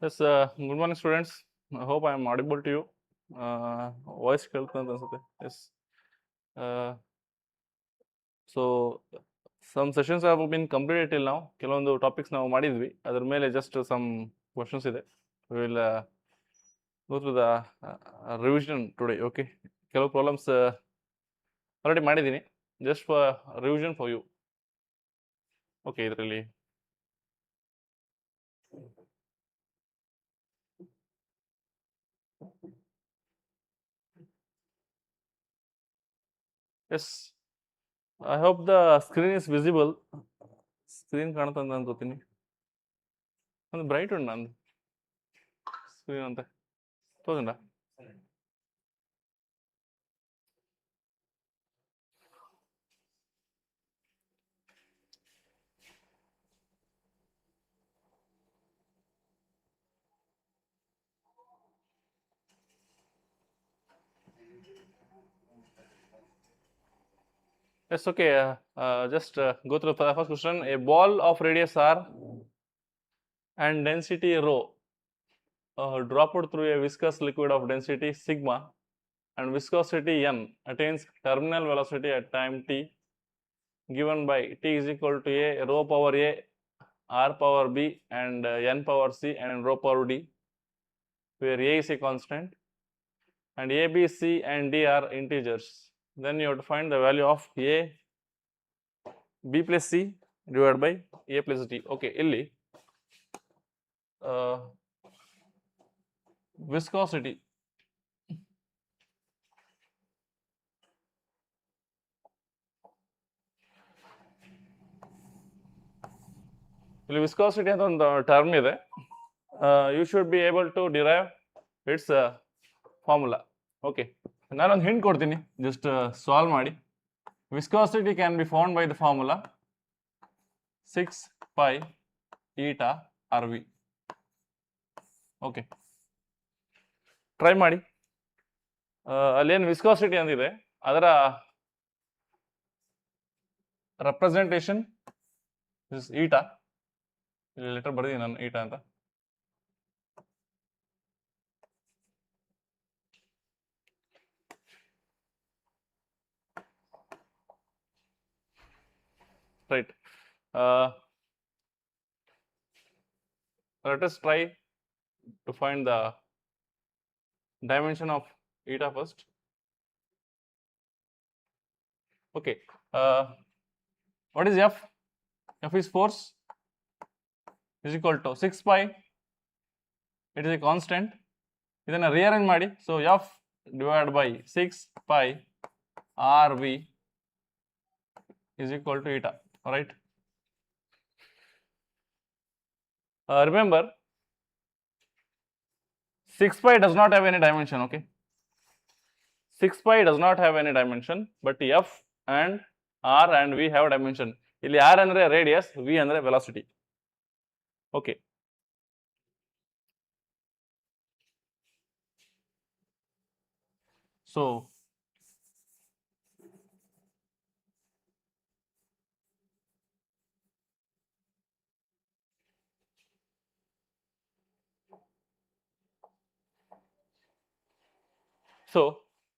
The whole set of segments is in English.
Yes, good morning, students. I hope I am audible to you. Voice ಕೇಳ್ತಂತ ಅನ್ಸುತ್ತೆ. Yes. Uh, so some sessions have been completed till now. ಕೆಲವೊಂದು topics ನಾವು ಮಾಡಿದ್ವಿ. ಅದರ ಮೇಲೆ just some questions ಇದೆ. We will go through the revision today. Okay. ಕೆಲವು problems already ಮಾಡಿದ್ದೀನಿ. Just for revision for you. Okay, ಇದರಲ್ಲಿ yes. I hope the screen is visible. Screen ಕಾಣುತ್ತಂತ ಅನ್ಕೋತೀನಿ. ಒಂದು ಬ್ರೈಟ್ ಉಂಟು ನಂದು ಸ್ಕ್ರೀನ್ ಅಂತ ತೋಜಂಡ. Yes, okay. Just go through the first question. A ball of radius r and density rho dropped through a viscous liquid of density sigma and viscosity n attains terminal velocity at time t given by t is equal to a rho power a, r power b and n power c and rho power d, where a is a constant and a, b, c and d are integers. Then you have to find the value of a, b plus c divided by a plus d. Okay, illi viscosity ಇಲ್ಲಿ viscosity ಅಂತ ಒಂದು term ಇದೆ. You should be able to derive its formula. Okay, ನಾನೊಂದು hint ಕೊಡ್ತೀನಿ, just solve ಮಾಡಿ. Viscosity can be found by the formula 6 pi eta rv. Okay, try ಮಾಡಿ. ಅಲ್ಲೇನು viscosity ಅಂದಿದೆ ಅದರ ರೆಪ್ರೆಸೆಂಟೇಷನ್ ಇಸ್ ಈಟಾ. ಇಲ್ಲಿ ಲೆಟರ್ ಬರ್ತೀನಿ ನಾನು ಈಟಾ ಅಂತ. Right. Let us try to find the dimension of eta first. Okay. What is F? F is force is equal to 6 pi. It is a constant. Idana rearrange ಮಾಡಿ. So F divided by 6 pi RV is equal to eta. All right. Remember, 6 pi does not have any dimension. Okay, 6 pi does not have any dimension, but F and R and V have dimension. ಇಲ್ಲಿ R ಅಂದ್ರೆ radius, V ಅಂದ್ರೆ velocity. Okay, so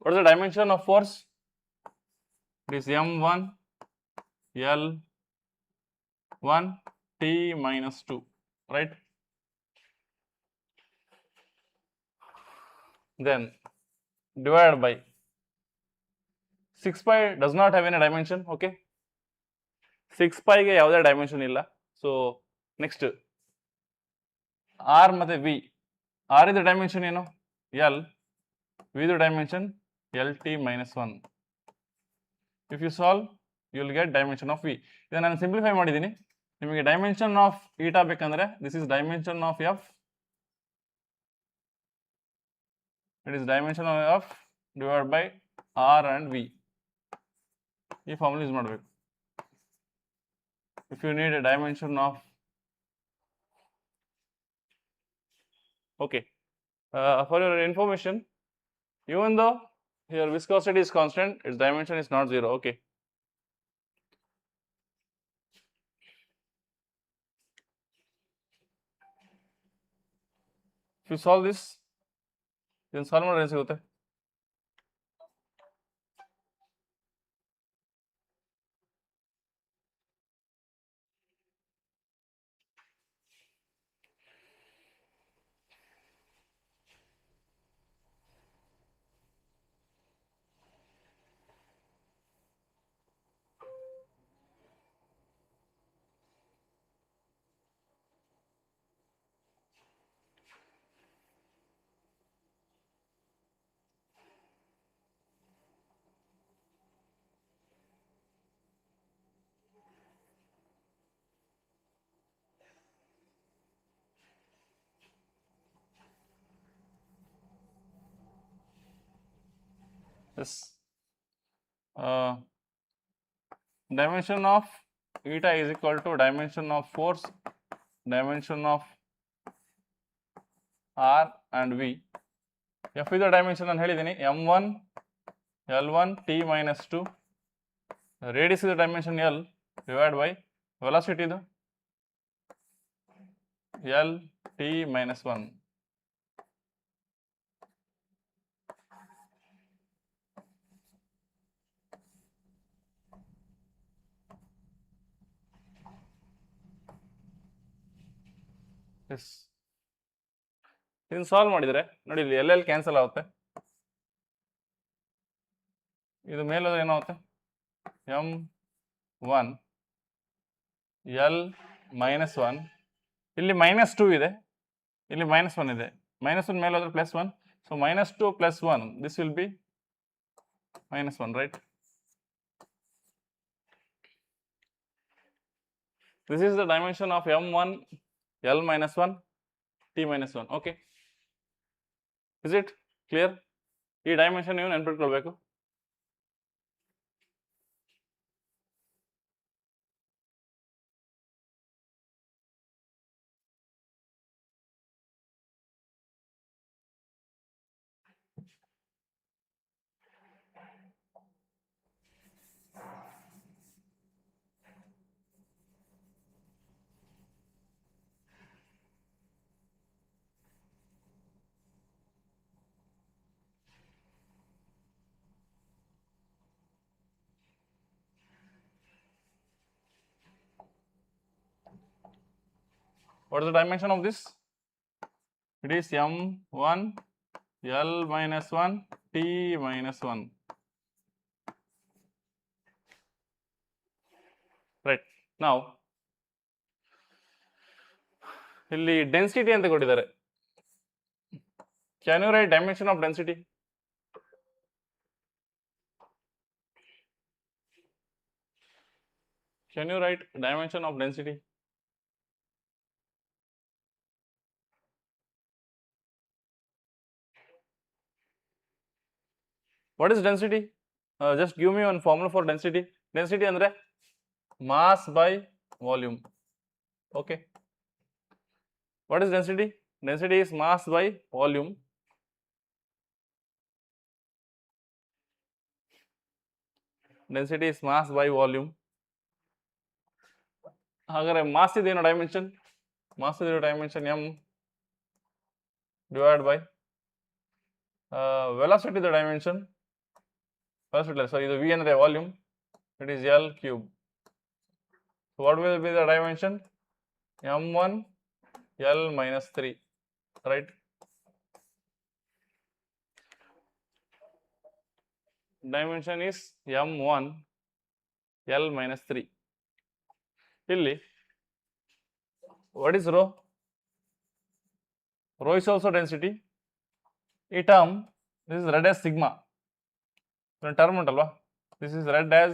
what is the dimension of force? It is m1 L1 T minus 2, right? Then divided by 6 pi does not have any dimension. Okay, 6 pi ಗೆ ಯಾವುದೇ dimension ಇಲ್ಲ. So next R ಮತ್ತೆ V. R ಇದ dimension ಏನು? L. V the dimension L T minus 1. If you solve you will get dimension of V. ಇದನ್ನು ನಾನು simplify ಮಾಡಿದ್ದೀನಿ. ನಿಮಗೆ ಡೈಮೆನ್ಷನ್ ಆಫ್ ಈಟಾ ಬೇಕಂದ್ರೆ this is dimension of F. It is dimension of F divide by R and V. ಈ formula use ಮಾಡಬೇಕು. If you need a dimension of, okay, for your information, even though your viscosity is constant, its dimension is not 0. Okay, you solve this, ಇದನ್ನು solve ಮಾಡಿದ್ರೆ ಏನು ಸಿಗುತ್ತೆ? Yes. Dimension of eta is equal to dimension of force, dimension of R and V. F is the dimension ಅಂತ ಹೇಳಿದ್ದೀನಿ, M1 L1 T minus 2. Radius is the dimension L divided by velocity ಇದು L T minus 1. Yes. ಇದನ್ನು solve ಮಾಡಿದರೆ ನೋಡಿ, ಇಲ್ಲಿ ಎಲ್ಲೆಲ್ಲಿ cancel ಆಗುತ್ತೆ, ಇದು ಮೇಲೋದ್ರೆ ಏನಾಗುತ್ತೆ, M1 L minus 1, ಇಲ್ಲಿ -2 ಇದೆ, ಇಲ್ಲಿ -1 ಇದೆ, -1 ಮೇಲೆ ಹೋದ್ರೆ +1, so -2 + 1, this will be -1, right? This is the dimension of M1 L minus 1 T minus 1. Okay, is it clear? ಈ ಡೈಮೆನ್ಷನ್ ನೀವು ನೆನ್ಪಿಟ್ಕೊಳ್ಬೇಕು. What is the dimension of this? It is M1 L minus 1 T minus 1. Right. Now, ಇಲ್ಲಿ density ಅಂತ ಕೊಟ್ಟಿದ್ದಾರೆ. Can you write dimension of density? Can you write dimension of density? What is density? Just give me one formula for density. Density andre mass by volume. Okay. What is density? Density is mass by volume. Density is mass by volume. ಹಾಗಾದ್ರೆ mass ಇದೇನು dimension? Mass ಇದೇನು dimension m divided by velocity the dimension. Velocity, so ಇದು v ಅಂದ್ರೆ volume, it is L cube. So what will be the dimension? M1 L minus 3, right? Dimension is M1 L minus 3. ಇಲ್ಲಿ what is rho? Rho is also density. ಈ term, this is read as sigma. Term ಉಂಟಲ್ವಾ, this is read as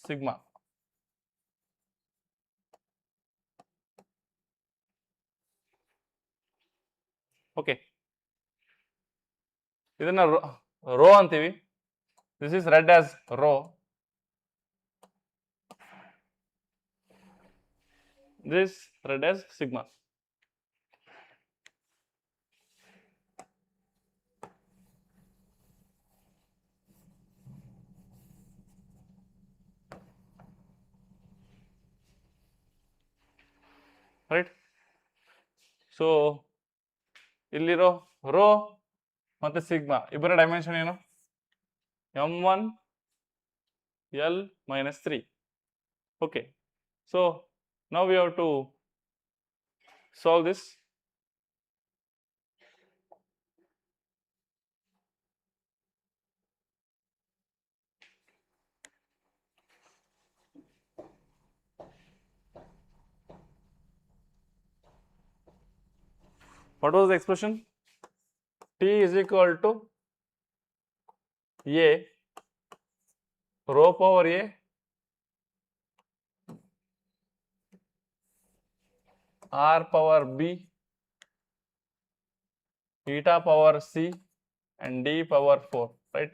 sigma. Okay, ಇದನ್ನ rho ಅಂತೀವಿ. This is read as rho. This read as sigma. Right? So ಇಲ್ಲಿರೋ rho ಮತ್ತು sigma ಇಬ್ಬರ dimension ಏನು? m1 L minus 3. Okay, so now we have to solve this. What was the expression? T is equal to A rho power A R power B eta power C and D power 4, right?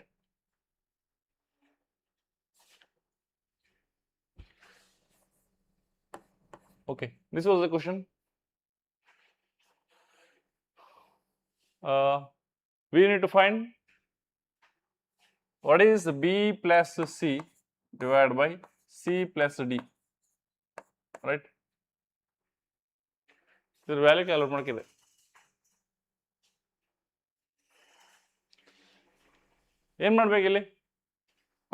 Okay, this was the question. We need to find what is B plus C divided by C plus D, right? ಇದ್ರ value calculate ಮಾಡ್ಕಿದೆ. ಏನು ಮಾಡ್ಬೇಕು ಇಲ್ಲಿ?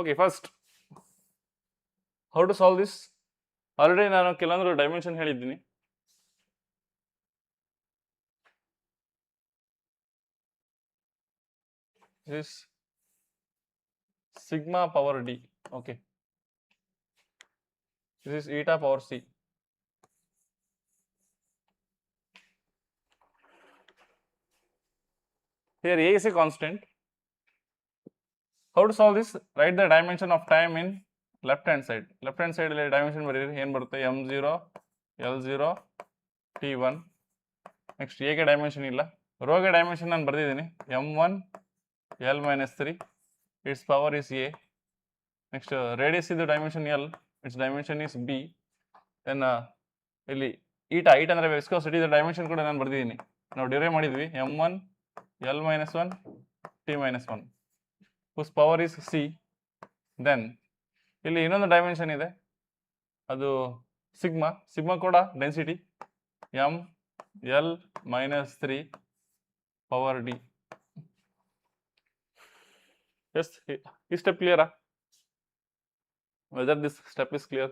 Okay, first how to solve this? Already ನಾನು ಕೆಲವೊಂದು dimension ಹೇಳಿದ್ದೀನಿ. This sigma power D. Okay, this is eta power C. Here A is a constant. How to solve this? Write the dimension of time in left hand side. Left hand side ಅಲ್ಲಿ dimension ಬರೀರಿ. ಏನು ಬರುತ್ತೆ? m0 l0 t1. Next A ಗೆ dimension ಇಲ್ಲ. Rho ಗೆ dimension ನಾನು ಬರೆದಿದ್ದೀನಿ. m1 l minus 3. Its power is A. Next radius is the dimension L. Its dimension is B. Then ಇಲ್ಲಿ ಈಟಾ ಅಂದರೆ ವಿಸ್ಕೋಸಿಟಿ ದ ಡೈಮೆನ್ಷನ್ ಕೂಡ ನಾನು ಬರೆದಿದ್ದೀನಿ. ನಾವು ಡಿರೈವ್ ಮಾಡಿದ್ವಿ m1 l minus 1 t minus 1 whose power is C. Then ಇಲ್ಲಿ ಇನ್ನೊಂದು dimension ಇದೆ, ಅದು ಸಿಗ್ಮಾ. ಸಿಗ್ಮಾ ಕೂಡ density m l minus 3 power D. Yes, ಈ ಸ್ಟೆಪ್ ಕ್ಲಿಯರಾ? Whether this step is clear?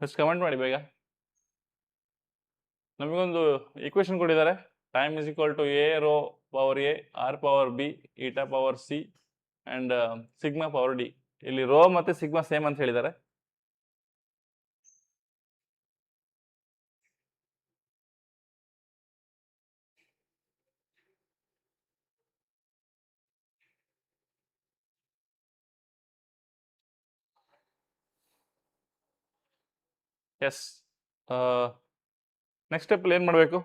ಎಷ್ಟು ಕಮೆಂಟ್ ಮಾಡಿ ಬೇಗ. ನಮಗೊಂದು ಈಕ್ವೇಶನ್ ಕೊಟ್ಟಿದ್ದಾರೆ. Time is equal to a rho power a r power b eta power c and sigma power d. ಇಲ್ಲಿ rho ಮತ್ತು sigma same ಅಂತ ಹೇಳಿದ್ದಾರೆ. ಎಸ್, ನೆಕ್ಸ್ಟ್ ಸ್ಟೆಪ್ಪಲ್ಲಿ ಏನು ಮಾಡಬೇಕು?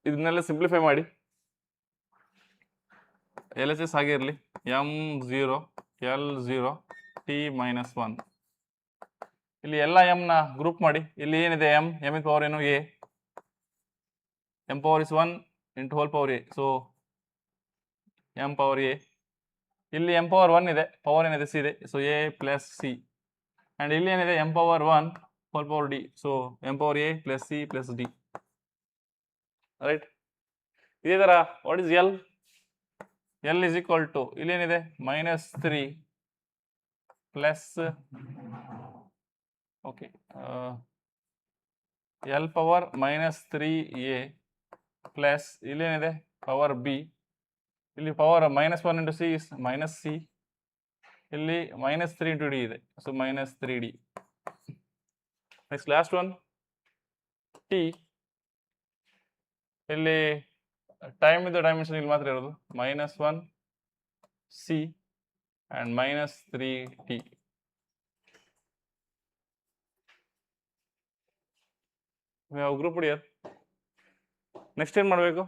ಇದನ್ನೆಲ್ಲ ಸಿಂಪ್ಲಿಫೈ ಮಾಡಿ. ಎಲ್ ಎಚ್ ಎಸ್ ಆಗಿರಲಿ. m0 l0 t minus 1. ಇಲ್ಲಿ ಎಲ್ಲ ಎಮ್ನ ಗ್ರೂಪ್ ಮಾಡಿ. ಇಲ್ಲಿ ಏನಿದೆ ಎಮ್ ಇನ್ ಪವರ್ ಏನು? A. M power is 1 into whole power a. So M power a. ಇಲ್ಲಿ ಎಮ್ ಪವರ್ 1 ಇದೆ, ಪವರ್ ಏನಿದೆ ಸಿ ಇದೆ. So a plus c. And ಇಲ್ಲಿ ಏನಿದೆ M power 1 whole power d. So M power a plus c plus d, right? ಇದೇ ಥರ what is L? L is equal to ಇಲ್ಲೇನಿದೆ -3 plus okay L power -3a plus ಇಲ್ಲೇನಿದೆ power b. ಇಲ್ಲಿ power -1 into c is minus c. ಇಲ್ಲಿ -3 ಇಂಟು d ಇದೆ. So -3d. Next last one T. ಇಲ್ಲಿ time ಇದ್ದ dimension ಇಲ್ಲಿ ಮಾತ್ರ ಇರೋದು -1 ಸಿ ಆ್ಯಂಡ್ -3t. ಗ್ರೂಪ್ ಹಿಡಿಯರ್. ನೆಕ್ಸ್ಟ್ ಏನು ಮಾಡಬೇಕು?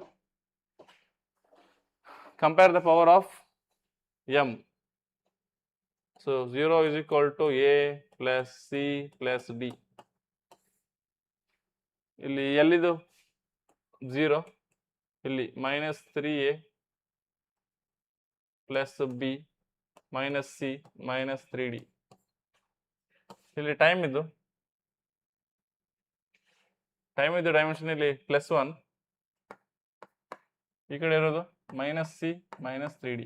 Compare the power of M. So 0 is equal to a plus c plus d. ಇಲ್ಲಿ ಎಲ್ಲಿದು 0, ಇಲ್ಲಿ -3a plus B minus C -3d. ಇಲ್ಲಿ ಟೈಮ್ ಇದು ಟೈಮ್ ವಿತ್ ಡೈಮೆನ್ಷನ್ ಇಲ್ಲಿ +1, ಈ ಕಡೆ ಇರೋದು -c -3d.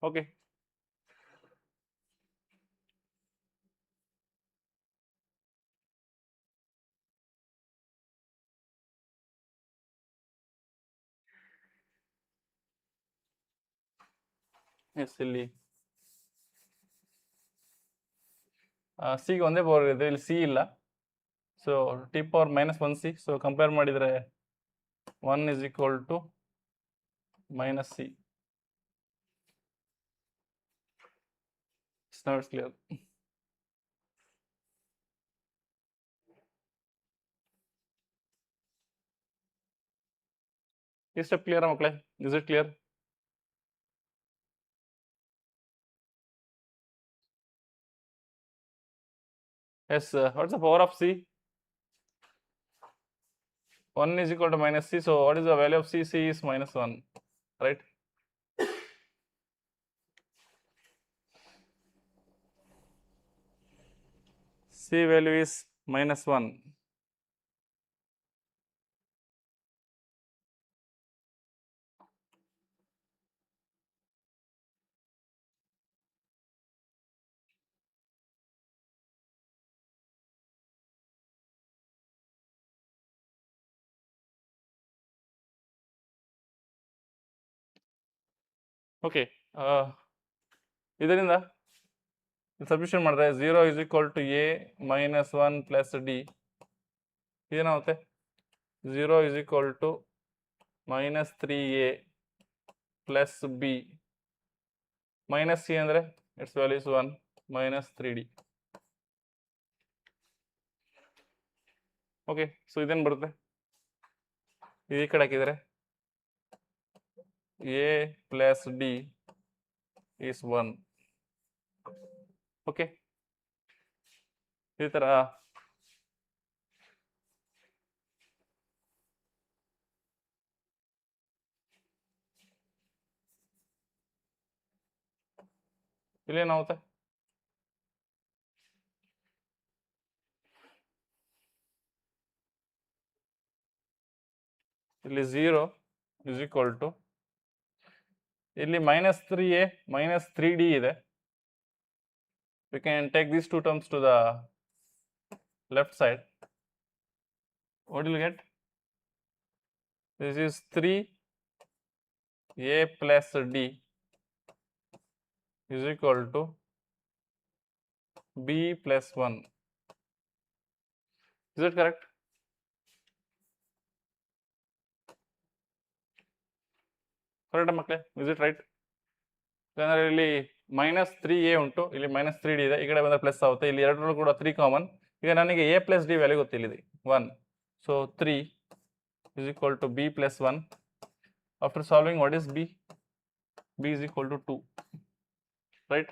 ಓಕೆ, ಎಸ್ ಇಲ್ಲಿ ಸಿಗೆ ಒಂದೇ ಪವರ್ ಇದೆ, ಇಲ್ಲಿ ಸಿ ಇಲ್ಲ. So t power -1c. So compare ಮಾಡಿದರೆ 1 is equal to -c. Now it's clear. Is step clear, ಮಕ್ಕಳೇ? Is it clear? Yes. What's the power of c? 1 is equal to -c. So what is the value of c? C is -1, right? C value is -1. Okay, ಇದರಿಂದ substitution ಮಾಡಿದ್ರೆ 0 is equal to a -1 plus d. ಇದೇನಾಗುತ್ತೆ? 0 is equal to -3a plus b. -c ಅಂದರೆ its value is 1 -3d. Okay, so ಇದೇನು ಬರುತ್ತೆ? ಈ ಕಡೆ ಹಾಕಿದರೆ a plus d is 1. Okay, ಈ ಥರ ಇಲ್ಲೇನಾಗುತ್ತೆ? ಇಲ್ಲಿ 0 is equal to ಇಲ್ಲಿ -3a -3d ಇದೆ. We can take these two terms to the left side. What will you get? This is 3a plus d is equal to b plus 1. Is it correct? Correct, ಮಕ್ಕಳೇ? Is it right? ಯಾಕಂದ್ರೆ ಇಲ್ಲಿ -3a ಉಂಟು, ಇಲ್ಲಿ -3d ಇದೆ, ಈ ಕಡೆ ಬಂದರೆ plus ಆಗುತ್ತೆ. ಇಲ್ಲಿ ಎರಡರಲ್ಲೂ ಕೂಡ 3 ಕಾಮನ್. ಈಗ ನನಗೆ a plus d ವ್ಯಾಲ್ಯೂ ಗೊತ್ತಿಲ್ಲಿದೆ 1. So 3 is equal to b plus 1. After solving, what is b? b is equal to 2, right?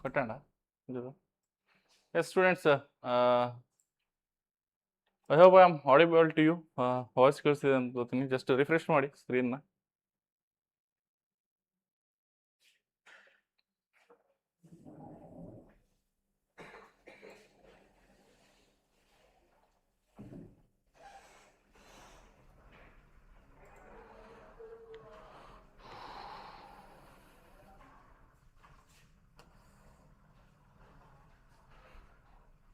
ಕಟ್ಟೋಣ. Yes, students, I hope I am audible to you. Voice ಕೇಳಿಸ್ತಿದೆ ಅಂತ ಗೊತ್ತೀನಿ. Just refresh ಮಾಡಿ ಸ್ಕ್ರೀನ್ನ.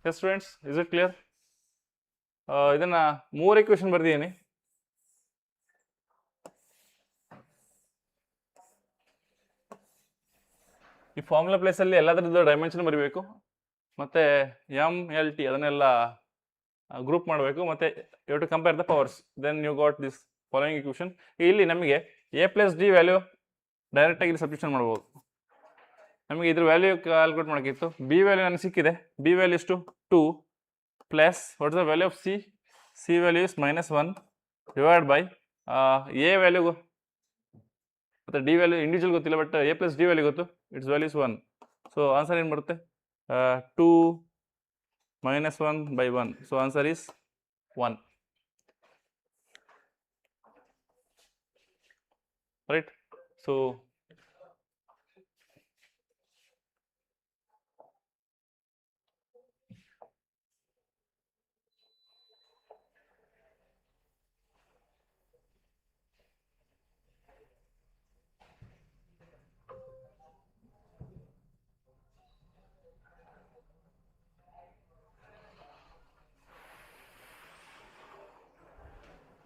Yes, students, is it clear? ಇದನ್ನ 3 equation ಬರ್ದಿದ್ದೀನಿ. ಈ formula ಪ್ಲೇಸಲ್ಲಿ ಎಲ್ಲದರದ್ದು dimension ಬರೀಬೇಕು, ಮತ್ತು MLT ಅದನ್ನೆಲ್ಲ ಗ್ರೂಪ್ ಮಾಡಬೇಕು, ಮತ್ತು you to compare the powers. Then you got this following equation. ಇಲ್ಲಿ ನಮಗೆ A+D ವ್ಯಾಲ್ಯೂ ಡೈರೆಕ್ಟಾಗಿ ಇಲ್ಲಿ ಸಬ್ಸ್ಟಿಟ್ಯೂಷನ್ ಮಾಡ್ಬೋದು. ನಮಗೆ ಇದ್ರ ವ್ಯಾಲ್ಯೂ ಕ್ಯಾಲ್ಕುಲೇಟ್ ಮಾಡೋಕ್ಕಿತ್ತು. B ವ್ಯಾಲ್ಯೂ ನನಗೆ ಸಿಕ್ಕಿದೆ. B ವ್ಯಾಲ್ಯೂ ಎಷ್ಟು 2 plus what is the value of C value is -1 divide by A value ಮತ್ತು D ವ್ಯಾಲ್ಯೂ ಇಂಡಿವಿಜುವಲ್ ಗೊತ್ತಿಲ್ಲ, ಬಟ್ A+D ವ್ಯಾಲ್ಯೂ ಗೊತ್ತು. It's value is 1. So answer ಏನು ಬರುತ್ತೆ? 2 - 1 by 1. So answer is 1. Right. So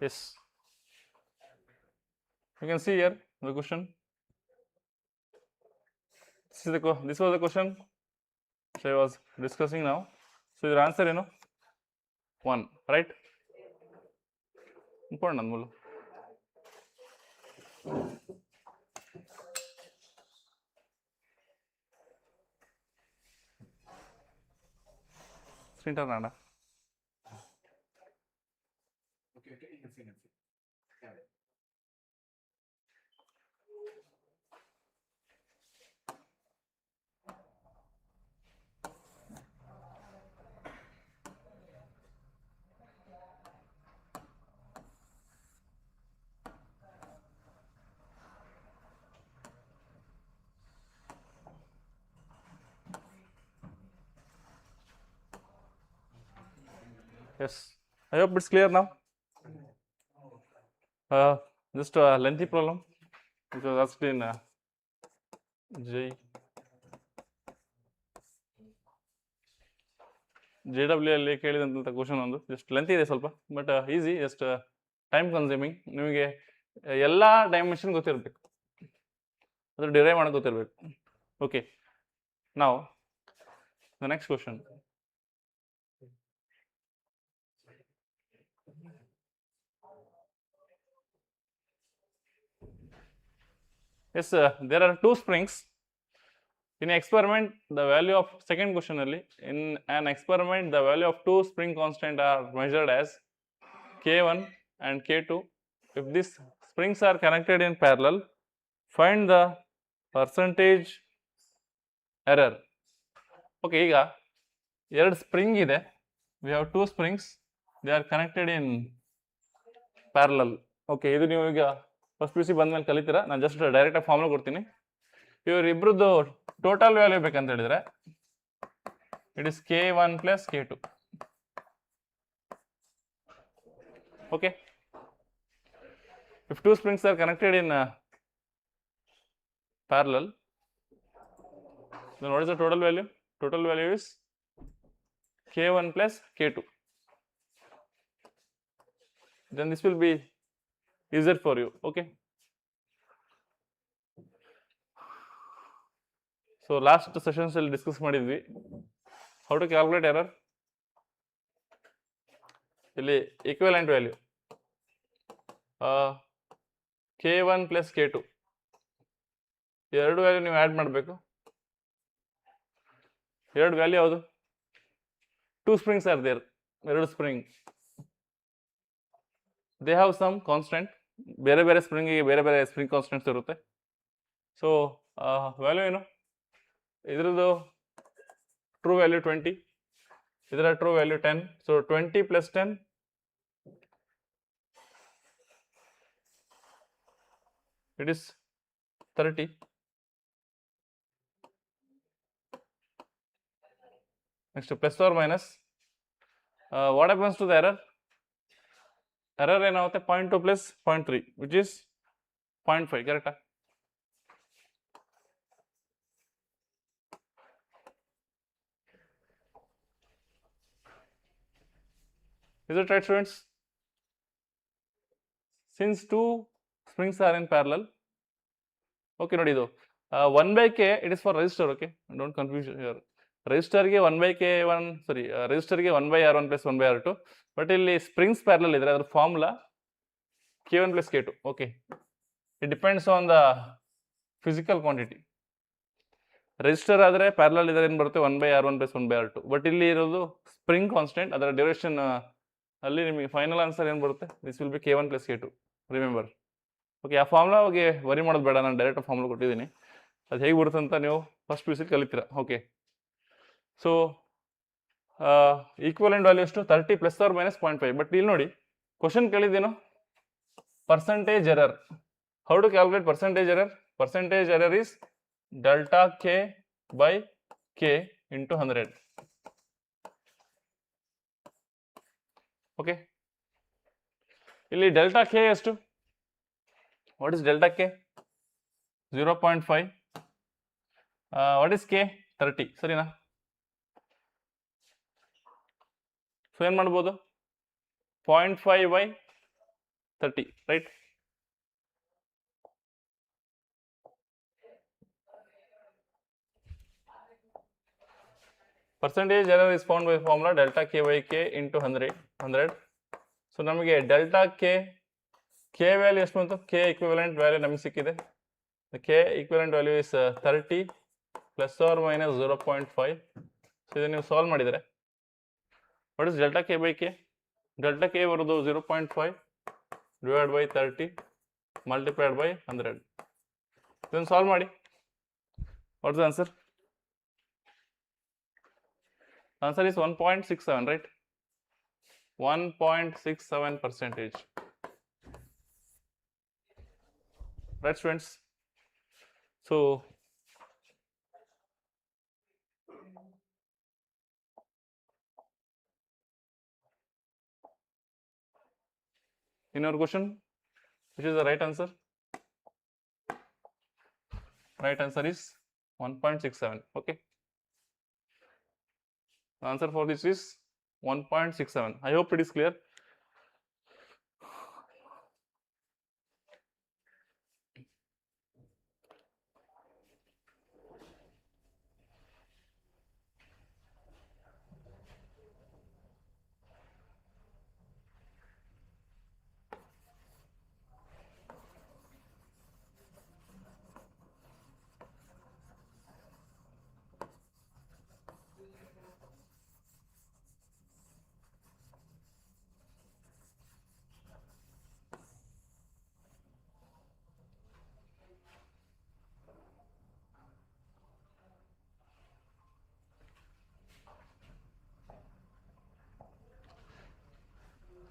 yes, you can see here the question. This was the question which I was discussing now. So your answer, 1, right? Important Anmolu. Screen turn on. Yes, I hope it's clear now. Just a lengthy problem which was asked in JW ಕೇಳಿದಂಥ question ಒಂದು. Just length ಇದೆ ಸ್ವಲ್ಪ, but easy, just time consuming. ನಿಮಗೆ ಎಲ್ಲ dimension ಗೊತ್ತಿರಬೇಕು, ಅದ್ರ derive ಮಾಡೋಕೆ ಗೊತ್ತಿರಬೇಕು. ಓಕೆ, ನಾವು the next question. Yes, there are 2 springs. In an experiment, the value of second question only. In an experiment, the value of 2 spring constant are measured as K1 and K2. If these springs are connected in parallel, find the percentage error. Okay, ಈಗ 2 spring ಇದೆ. We have 2 springs. They are connected in parallel. Okay, ಇದು ನೀವು ಈಗ first PUC ಬಂದ್ಮೇಲೆ ಕಲಿತೀರಾ. ನಾನು just ಡೈರೆಕ್ಟಾಗಿ formula ಕೊಡ್ತೀನಿ. ಇವರಿಬ್ರದ್ದು total value ಬೇಕಂತ ಹೇಳಿದ್ರೆ it is K1 + K2. Okay, if 2 springs are connected in parallel, then what is the total value? Total value is K1 + K2. Then this will be easier for you. Okay, so last sessions ಅಲ್ಲಿ discuss ಮಾಡಿದ್ವಿ how to calculate error. ಇಲ್ಲಿ equivalent value K1 + K2 ಎರಡು value ನೀವು add ಮಾಡಬೇಕು. ಎರಡು value ಯಾವುದು? 2 springs are there. ಎರಡು spring, they have some constant. ಬೇರೆ ಬೇರೆ ಸ್ಪ್ರಿಂಗಿಗೆ ಬೇರೆ ಬೇರೆ ಸ್ಪ್ರಿಂಗ್ ಕಾನ್ಸ್ಟೆಂಟ್ಸ್ ಇರುತ್ತೆ. ಸೊ ವ್ಯಾಲ್ಯೂ ಏನು? ಇದ್ರದ್ದು true value 20, ಇದರ true value 10. So 20 plus 10, it is 30. Next, plus or minus. What happens to the error? Error ಏನಾಗುತ್ತೆ 0.2 plus 0.3, which is 0.5, correct? Is it right, students? Since two springs are in parallel, okay, ನೋಡಿ ಇದು 1/k, it is for resistor, okay, don't confuse here. Resistor ಗೆ 1/k1, sorry, resistor ಗೆ 1/r1 plus 1/r2, but ಇಲ್ಲಿ springs parallel ಇದ್ರೆ ಅದರ formula k1 plus k2, okay. It depends on the physical quantity. Resistor ಆದರೆ parallel ಇದ್ರೆ ಏನು ಬರುತ್ತೆ 1/r1 plus 1/r2, but ಇಲ್ಲಿ ಇರೋದು ಸ್ಪ್ರಿಂಗ್ ಕಾನ್ಸ್ಟೆಂಟ್, ಅದರ ಡ್ಯೂರೇಷನ್ ಅಲ್ಲಿ ನಿಮಗೆ ಫೈನಲ್ ಆನ್ಸರ್ ಏನು ಬರುತ್ತೆ, this will be k1 plus k2, remember. Okay, ಆ ಫಾರ್ಮುಲಾ ಬಗ್ಗೆ ವರಿ ಮಾಡೋದು ಬೇಡ, ನಾನು ಡೈರೆಕ್ಟ್ ಫಾರ್ಮುಲಾ ಕೊಟ್ಟಿದ್ದೀನಿ, ಅದು ಹೇಗೆ ಬರುತ್ತೆ ಅಂತ ನೀವು ಫಸ್ಟ್ ಪಿ ಯು ಸಿ ಕಲಿತೀರಾ. ಓಕೆ, ಸೊ ಈಕ್ವಲೆಂಟ್ ವ್ಯಾಲ್ಯೂ ಎಷ್ಟು 30 ಪ್ಲಸ್ ಆರ್ ಮೈನಸ್ 0.5. ಬಟ್ ಇಲ್ಲಿ ನೋಡಿ ಕ್ವಶನ್ ಕೇಳಿದ್ದೇನು, percentage error. How to calculate percentage error? Percentage error is delta k by k into 100. Okay, ಇಲ್ಲಿ delta k ಎಷ್ಟು? What is delta k? 0.5. What is k? 30, ಸರಿನಾ? So ಏನು ಮಾಡ್ಬೋದು, 0.5 by 30, right? Percentage error is found by formula delta k by k into 100. So ನಮಗೆ delta k value ಎಷ್ಟು ಬಂತು, k equivalent value ನಮಗೆ ಸಿಕ್ಕಿದೆ. The k equivalent value is 30 plus or minus 0.5. So ಇದನ್ನು ನೀವು ಸಾಲ್ವ್ ಮಾಡಿದರೆ what is delta k by k? Delta k ಬರೋದು 0.5 divided by 30 multiplied by 100. ಇದನ್ನು ಸಾಲ್ವ್ ಮಾಡಿ. What is the answer? Answer is 1.67, right? 1.67%. Right, students? So in your question, which is the right answer? Right answer is 1.67. Okay. The answer for this is 1.67. I hope it is clear.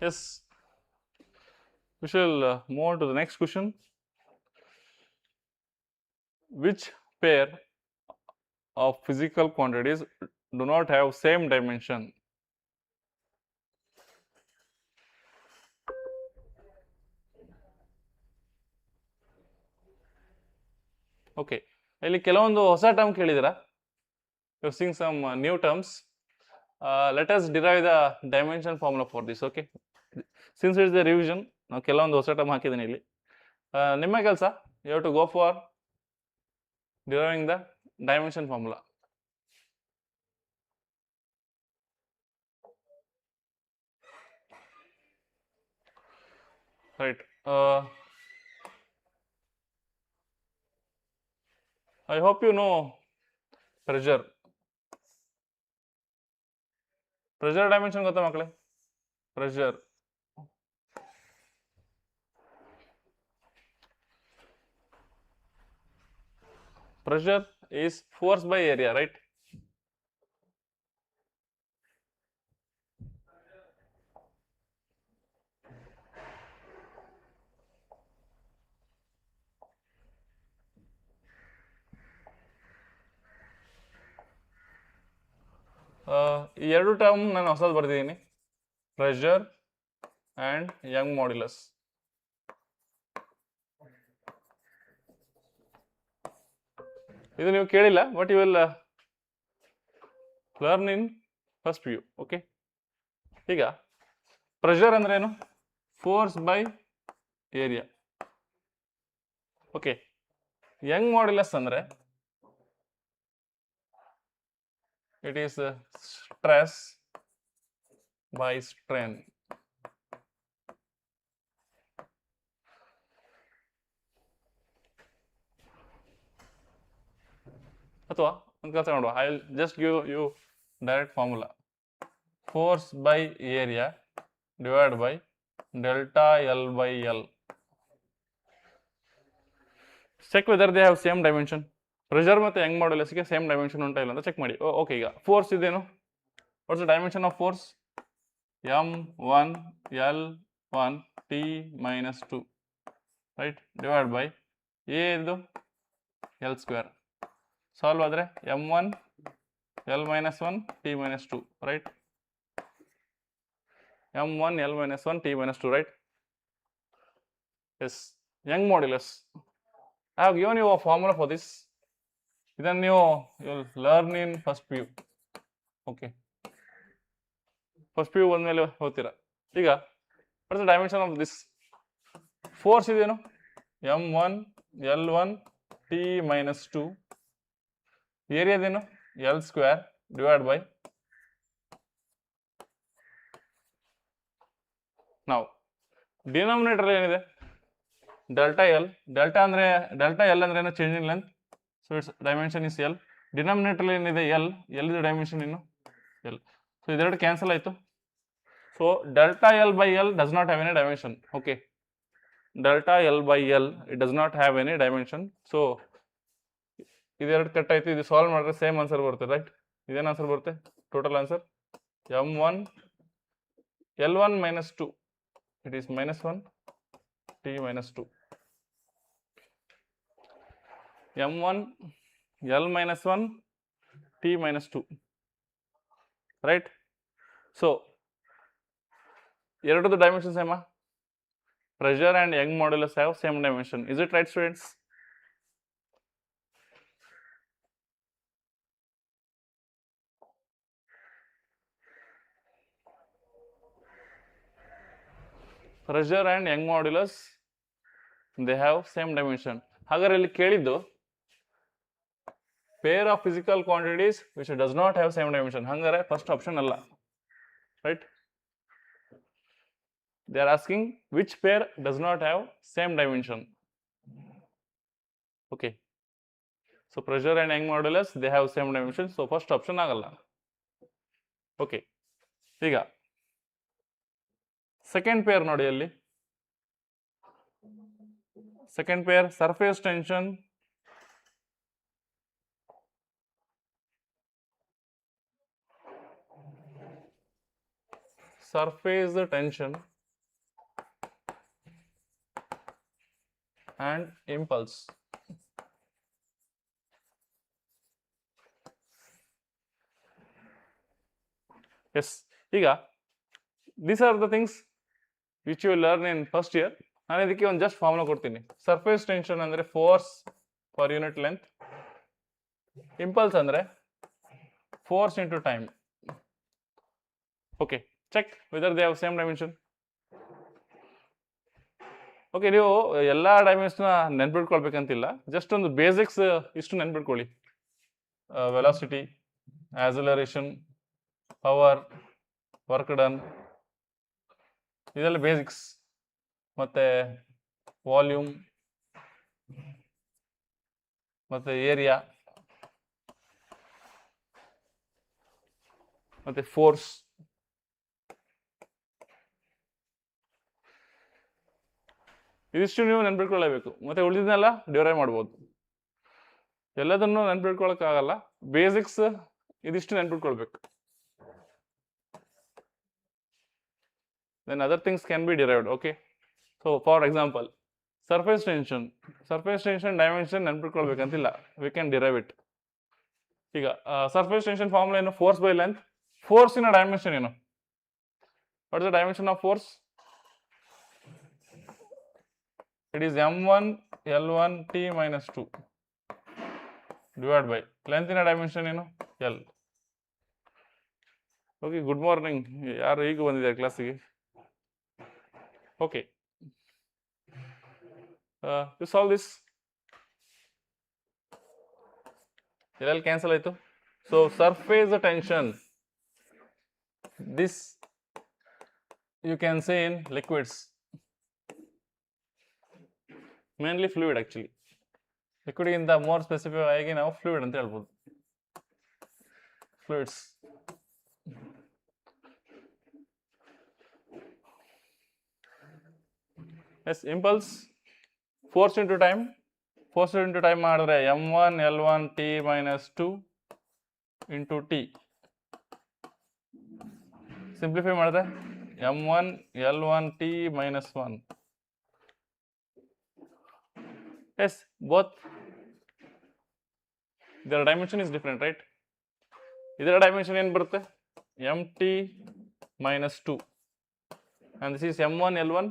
Yes, we shall move on to the next question. Which pair of physical quantities do not have same dimension? Okay, ಇಲ್ಲಿ ಕೆಲವೊಂದು ಹೊಸ term ಕೇಳಿದಿರಾ, you are seeing some new terms. Let us derive the dimension formula for this. Okay, since it is the revision, ನಾವು ಕೆಲವೊಂದು ಹೊಸ term ಹಾಕಿದ್ದೀನಿ ಇಲ್ಲಿ. ನಿಮ್ಮ ಕೆಲಸ, you have to go for deriving the dimension formula. Right. I hope you know pressure. Pressure dimension ಗೊತ್ತಾ ಮಕ್ಕಳೇ? Pressure. Pressure is force by area, right? ಈ ಎರಡು ಟರ್ಮ್ ನಾನು ಹೊಸದು ಬರ್ದಿದ್ದೀನಿ, ಪ್ರೆಷರ್ ಆ್ಯಂಡ್ ಯಂಗ್ ಮಾಡ್ಯುಲಸ್. ಇದು ನೀವು ಕೇಳಿಲ್ಲ, but you will learn in first view. Okay, ಈಗ ಪ್ರೆಷರ್ ಅಂದ್ರೆ ಏನು? Force by area. Okay, Young modulus ಅಂದ್ರೆ it is stress by strain. ಅಥವಾ ಒಂದು ಕೆಲಸ ಮಾಡುವ, I will just give you direct formula. Force by area divide by delta L by L. Check whether they have same dimension. Pressure ಮತ್ತು Young ಮಾಡ್ಯುಲಸ್ಗೆ same dimension ಉಂಟಾ ಇಲ್ಲ ಅಂತ check ಮಾಡಿ. ಓಕೆ, ಈಗ ಫೋರ್ಸ್ ಇದೇನು? What's the dimension of force? m1 L1 T-2 right, divide by A ಇದು L². Solve ಆದರೆ m1 L-1 T-2 right, m1 L-1 T-2 right. Yes, Young modulus. I have given you a formula for this. ಇದನ್ನು ನೀವು learn in first view. Okay, first view ಬಂದಮೇಲೆ ಹೋಗ್ತೀರಾ. ಈಗ what's the dimension of this? Force ಇದೇನು? m1 L1 T-2. ಏರಿಯಾದೇನು? L² divide by, ನಾವು denominator ಏನಿದೆ? Delta L. Delta L ಅಂದ್ರೆ ಏನು? Change in length. So it's dimension is L. Denominator ಏನಿದೆ? L. L ಇದು ಡೈಮೆನ್ಷನ್ ಇನ್ನು ಎಲ್. ಸೊ ಇದೆರಡು cancel ಆಯಿತು. So delta L by L does not have any dimension. Okay, delta L by L it does not have any dimension. So ಇದೆರಡು cut ಆಯಿತು. ಇದು solve ಮಾಡಿದ್ರೆ same answer ಬರುತ್ತೆ right. ಇದೇನು answer ಬರುತ್ತೆ? Total answer m1 L1 - 2 it is -1 T-2. m1 L-1 T-2 right. So ಎರಡದು dimension ಸೇಮಾ? Pressure and Young modulus have same dimension. Is it right students? Pressure and Young modulus they have same dimension. ಹಾಗಾದ್ರೆ ಇಲ್ಲಿ ಕೇಳಿದ್ದು pair of physical quantities which does not have same dimension. ಹಂಗಾರೆ first option ಅಲ್ಲ right. They are asking which pair does not have same dimension. Okay, so pressure and Young modulus they have same dimension. So first option ಆಗಲ್ಲ. Okay, ಈಗ second pair ನೋಡಿ. ಅಲ್ಲಿ second pair surface tension and impulse. Yes, ಈಗ these are the things which you will learn in first year. ನಾನು ಇದಕ್ಕೆ ಒಂದು just formula ಕೊಡ್ತೀನಿ. Surface tension ಅಂದರೆ force per unit length, impulse ಅಂದರೆ force into time. Okay, check whether they have same dimension. Okay, ನೀವು ಎಲ್ಲ dimension ನೆನ್ಪಿಟ್ಕೊಳ್ಬೇಕಂತಿಲ್ಲ, just ಒಂದು ಬೇಸಿಕ್ಸ್ ಇಷ್ಟು ನೆನ್ಪಿಟ್ಕೊಳ್ಳಿ. Velocity, acceleration, power, work done, ಇದೆಲ್ಲ ಬೇಸಿಕ್ಸ್. ಮತ್ತು ವಾಲ್ಯೂಮ್, ಮತ್ತು ಏರಿಯಾ, ಮತ್ತು ಫೋರ್ಸ್. ಇದಿಷ್ಟು ನೀವು ನೆನ್ಪಿಟ್ಕೊಳ್ಳೇಬೇಕು. ಮತ್ತು ಉಳಿದಿದ್ದನ್ನೆಲ್ಲ ಡಿರೈವ್ ಮಾಡ್ಬೋದು. ಎಲ್ಲದನ್ನು ನೆನ್ಪಿಟ್ಕೊಳ್ಳೋಕ್ಕಾಗಲ್ಲ, ಬೇಸಿಕ್ಸ್ ಇದಿಷ್ಟು ನೆನ್ಪಿಟ್ಕೊಳ್ಬೇಕು. then other things can be derived. Okay, so for example surface tension dimension ನೆನ್ಪಿಟ್ಕೊಳ್ಬೇಕಂತಿಲ್ಲ, we can derive it. ಈಗ ಸರ್ಫೇಸ್ ಟೆನ್ಷನ್ ಫಾರ್ಮುಲಾ ಏನು? ಫೋರ್ಸ್ ಬೈ ಲೆಂತ್ ಫೋರ್ಸಿನ ಡೈಮೆನ್ಷನ್ ಏನು? What is the dimension of force? It is m1 L1 T minus 2 divided by length in a dimension ಏನು? L. Okay, good morning. ಯಾರು ಈಗ ಬಂದಿದ್ದಾರೆ ಕ್ಲಾಸಿಗೆ? Okay, you solve this. ಎಲ್ಲೆಲ್ಲಿ cancel ಆಯಿತು? So surface tension, this you can say in liquids, mainly fluid. Actually ಲಿಕ್ವಿಡ್ಗಿಂತ more specific ಆಗಿ ನಾವು ಫ್ಲೂಯಿಡ್ ಅಂತ ಹೇಳ್ಬೋದು. Fluids. Yes, impulse force into time. Force into time ಮಾಡಿದ್ರೆ m1 L1 T minus 2 into T. Simplify ಮಾಡಿದ್ರೆ m1 L1 T minus 1. Yes, both their dimension is different, right? Idar dimension ಏನು ಬರುತ್ತೆ? mt minus 2 and this is m1 L1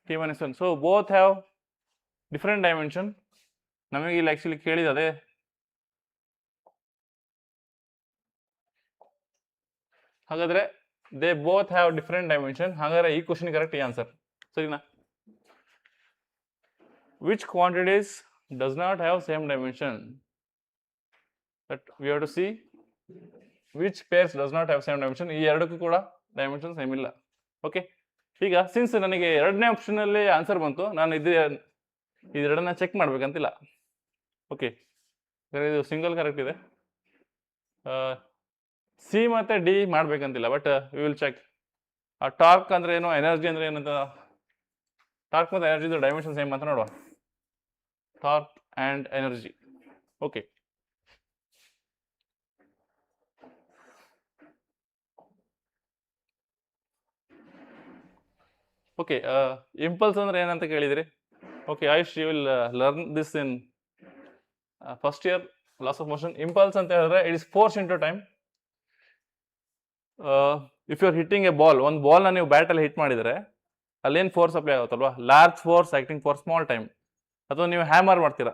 T minus 1. So both have different dimension. ನಮಗೆ ಇಲ್ಲಿ actually ಕೇಳಿದೆ ಹಾಗಾದ್ರೆ they both have different dimension. ಹಾಗಾದ್ರೆ ಈ question correct answer, ಸರಿನಾ? Which quantities does not have same dimension? But we have to see which pairs does not have same dimension. ಈ ಎರಡಕ್ಕೂ ಕೂಡ ಡೈಮೆನ್ಷನ್ ಸೇಮ್ ಇಲ್ಲ. ಓಕೆ, ಈಗ ಸಿನ್ಸ್ ನನಗೆ ಎರಡನೇ ಆಪ್ಷನ್ ಅಲ್ಲಿ ಆನ್ಸರ್ ಬಂತು, ನಾನು ಇದೆರಡನ್ನ ಚೆಕ್ ಮಾಡ್ಬೇಕಂತಿಲ್ಲ. ಓಕೆ, ಇದು ಸಿಂಗಲ್ ಕರೆಕ್ಟ್ ಇದೆ. ಸಿ ಮತ್ತೆ ಡಿ ಮಾಡ್ಬೇಕಂತಿಲ್ಲ, ಬಟ್ ವಿ ವಿಲ್ ಚೆಕ್. ಆ ಟಾರ್ಕ್ ಅಂದ್ರೆ ಏನು, ಎನರ್ಜಿ ಅಂದ್ರೆ ಏನಂತ, ಟಾರ್ಕ್ ಮತ್ತು ಎನರ್ಜಿ ಡೈಮೆನ್ಷನ್ ಸೇಮ್ ಅಂತ ನೋಡುವ. Torque and energy. Okay. Okay, impulse ಅಂದ್ರೆ ಏನಂತ ಕೇಳಿದ್ರಿ. Okay, Ayush, you will learn this in first year laws of motion. Impulse ಅಂತ ಹೇಳಿದ್ರೆ it is force into time. If you are hitting a ball, ಒಂದು ಬಾಲ್ನ ನೀವು ಬ್ಯಾಟಲ್ಲಿ hit ಮಾಡಿದರೆ ಅಲ್ಲೇನು force apply ಆಗುತ್ತಲ್ವಾ? Large force acting for small time. ಅಥವಾ ನೀವು hammer ಮಾಡ್ತೀರಾ,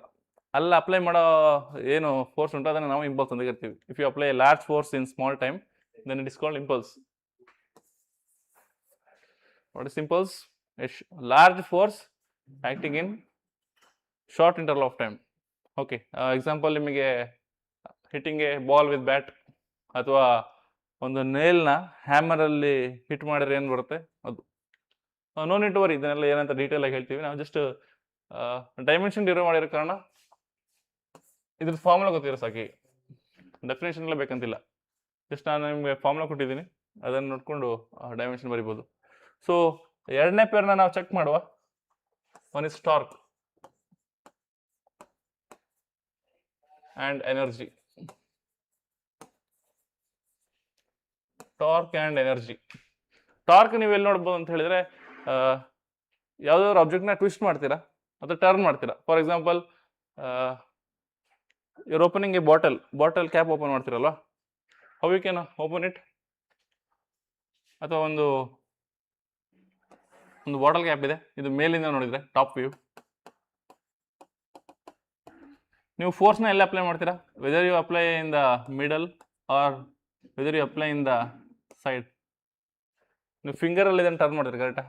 ಅಲ್ಲಿ ಅಪ್ಲೈ ಮಾಡೋ ಏನು ಫೋರ್ಸ್ ಉಂಟು ಅದನ್ನು ನಾವು ಇಂಪಲ್ಸ್ ಅಂತ ಕರಿತೀವಿ. If you apply large force in small time then it is called impulse. What is impulse? Large force acting in short interval of time. Okay, example ನಿಮಗೆ hitting a ball with bat ಅಥವಾ ಒಂದು ನೇಲ್ನ ಹ್ಯಾಮರಲ್ಲಿ hit ಮಾಡಿದ್ರೆ ಏನು ಬರುತ್ತೆ ಅದು. No need to worry, ಇದನ್ನೆಲ್ಲ ಏನಂತ detail ಆಗಿ ಹೇಳ್ತೀವಿ. ನಾವು ಜಸ್ಟ್ ಡೈಮೆನ್ಷನ್ ಡಿರೈವ್ ಮಾಡಿರೋ ಕಾರಣ ಇದ್ರದ್ದು ಫಾರ್ಮುಲಾ ಗೊತ್ತಿರೋ ಸಾಕಿ, ಡೆಫಿನೇಷನ್ ಎಲ್ಲ ಬೇಕಂತಿಲ್ಲ. ಜಸ್ಟ್ ನಾನು ನಿಮಗೆ ಫಾರ್ಮುಲಾ ಕೊಟ್ಟಿದ್ದೀನಿ, ಅದನ್ನು ನೋಡಿಕೊಂಡು ಡೈಮೆನ್ಷನ್ ಬರಿಬೋದು. ಸೊ ಎರಡನೇ ಪೇರ್ನ ನಾವು ಚೆಕ್ ಮಾಡುವ. One is torque and energy. Torque and energy. Torque ನೀವು ಎಲ್ಲಿ ನೋಡ್ಬೋದು ಅಂತ ಹೇಳಿದ್ರೆ, ಯಾವುದಾದ್ರು ಆಬ್ಜೆಕ್ಟ್ನ ಟ್ವಿಸ್ಟ್ ಮಾಡ್ತೀರಾ ಅಥವಾ ಟರ್ನ್ ಮಾಡ್ತೀರಾ. For example, your opening a bottle cap open ಮಾಡ್ತೀರಲ್ವಾ, how you can open it? ಅಥವಾ ಒಂದು ಬಾಟಲ್ ಕ್ಯಾಪ್ ಇದೆ, ಇದು ಮೇಲಿಂದ ನೋಡಿದ್ರೆ ಟಾಪ್ ವ್ಯೂ, ನೀವು ಫೋರ್ಸ್ನ ಎಲ್ಲ ಅಪ್ಲೈ ಮಾಡ್ತೀರಾ? Whether you apply in the middle or whether you apply in the side. ನೀವು ಫಿಂಗರಲ್ಲಿ ಇದನ್ನು ಟರ್ನ್ ಮಾಡ್ತೀರಿ ಕರೆಕ್ಟಾ?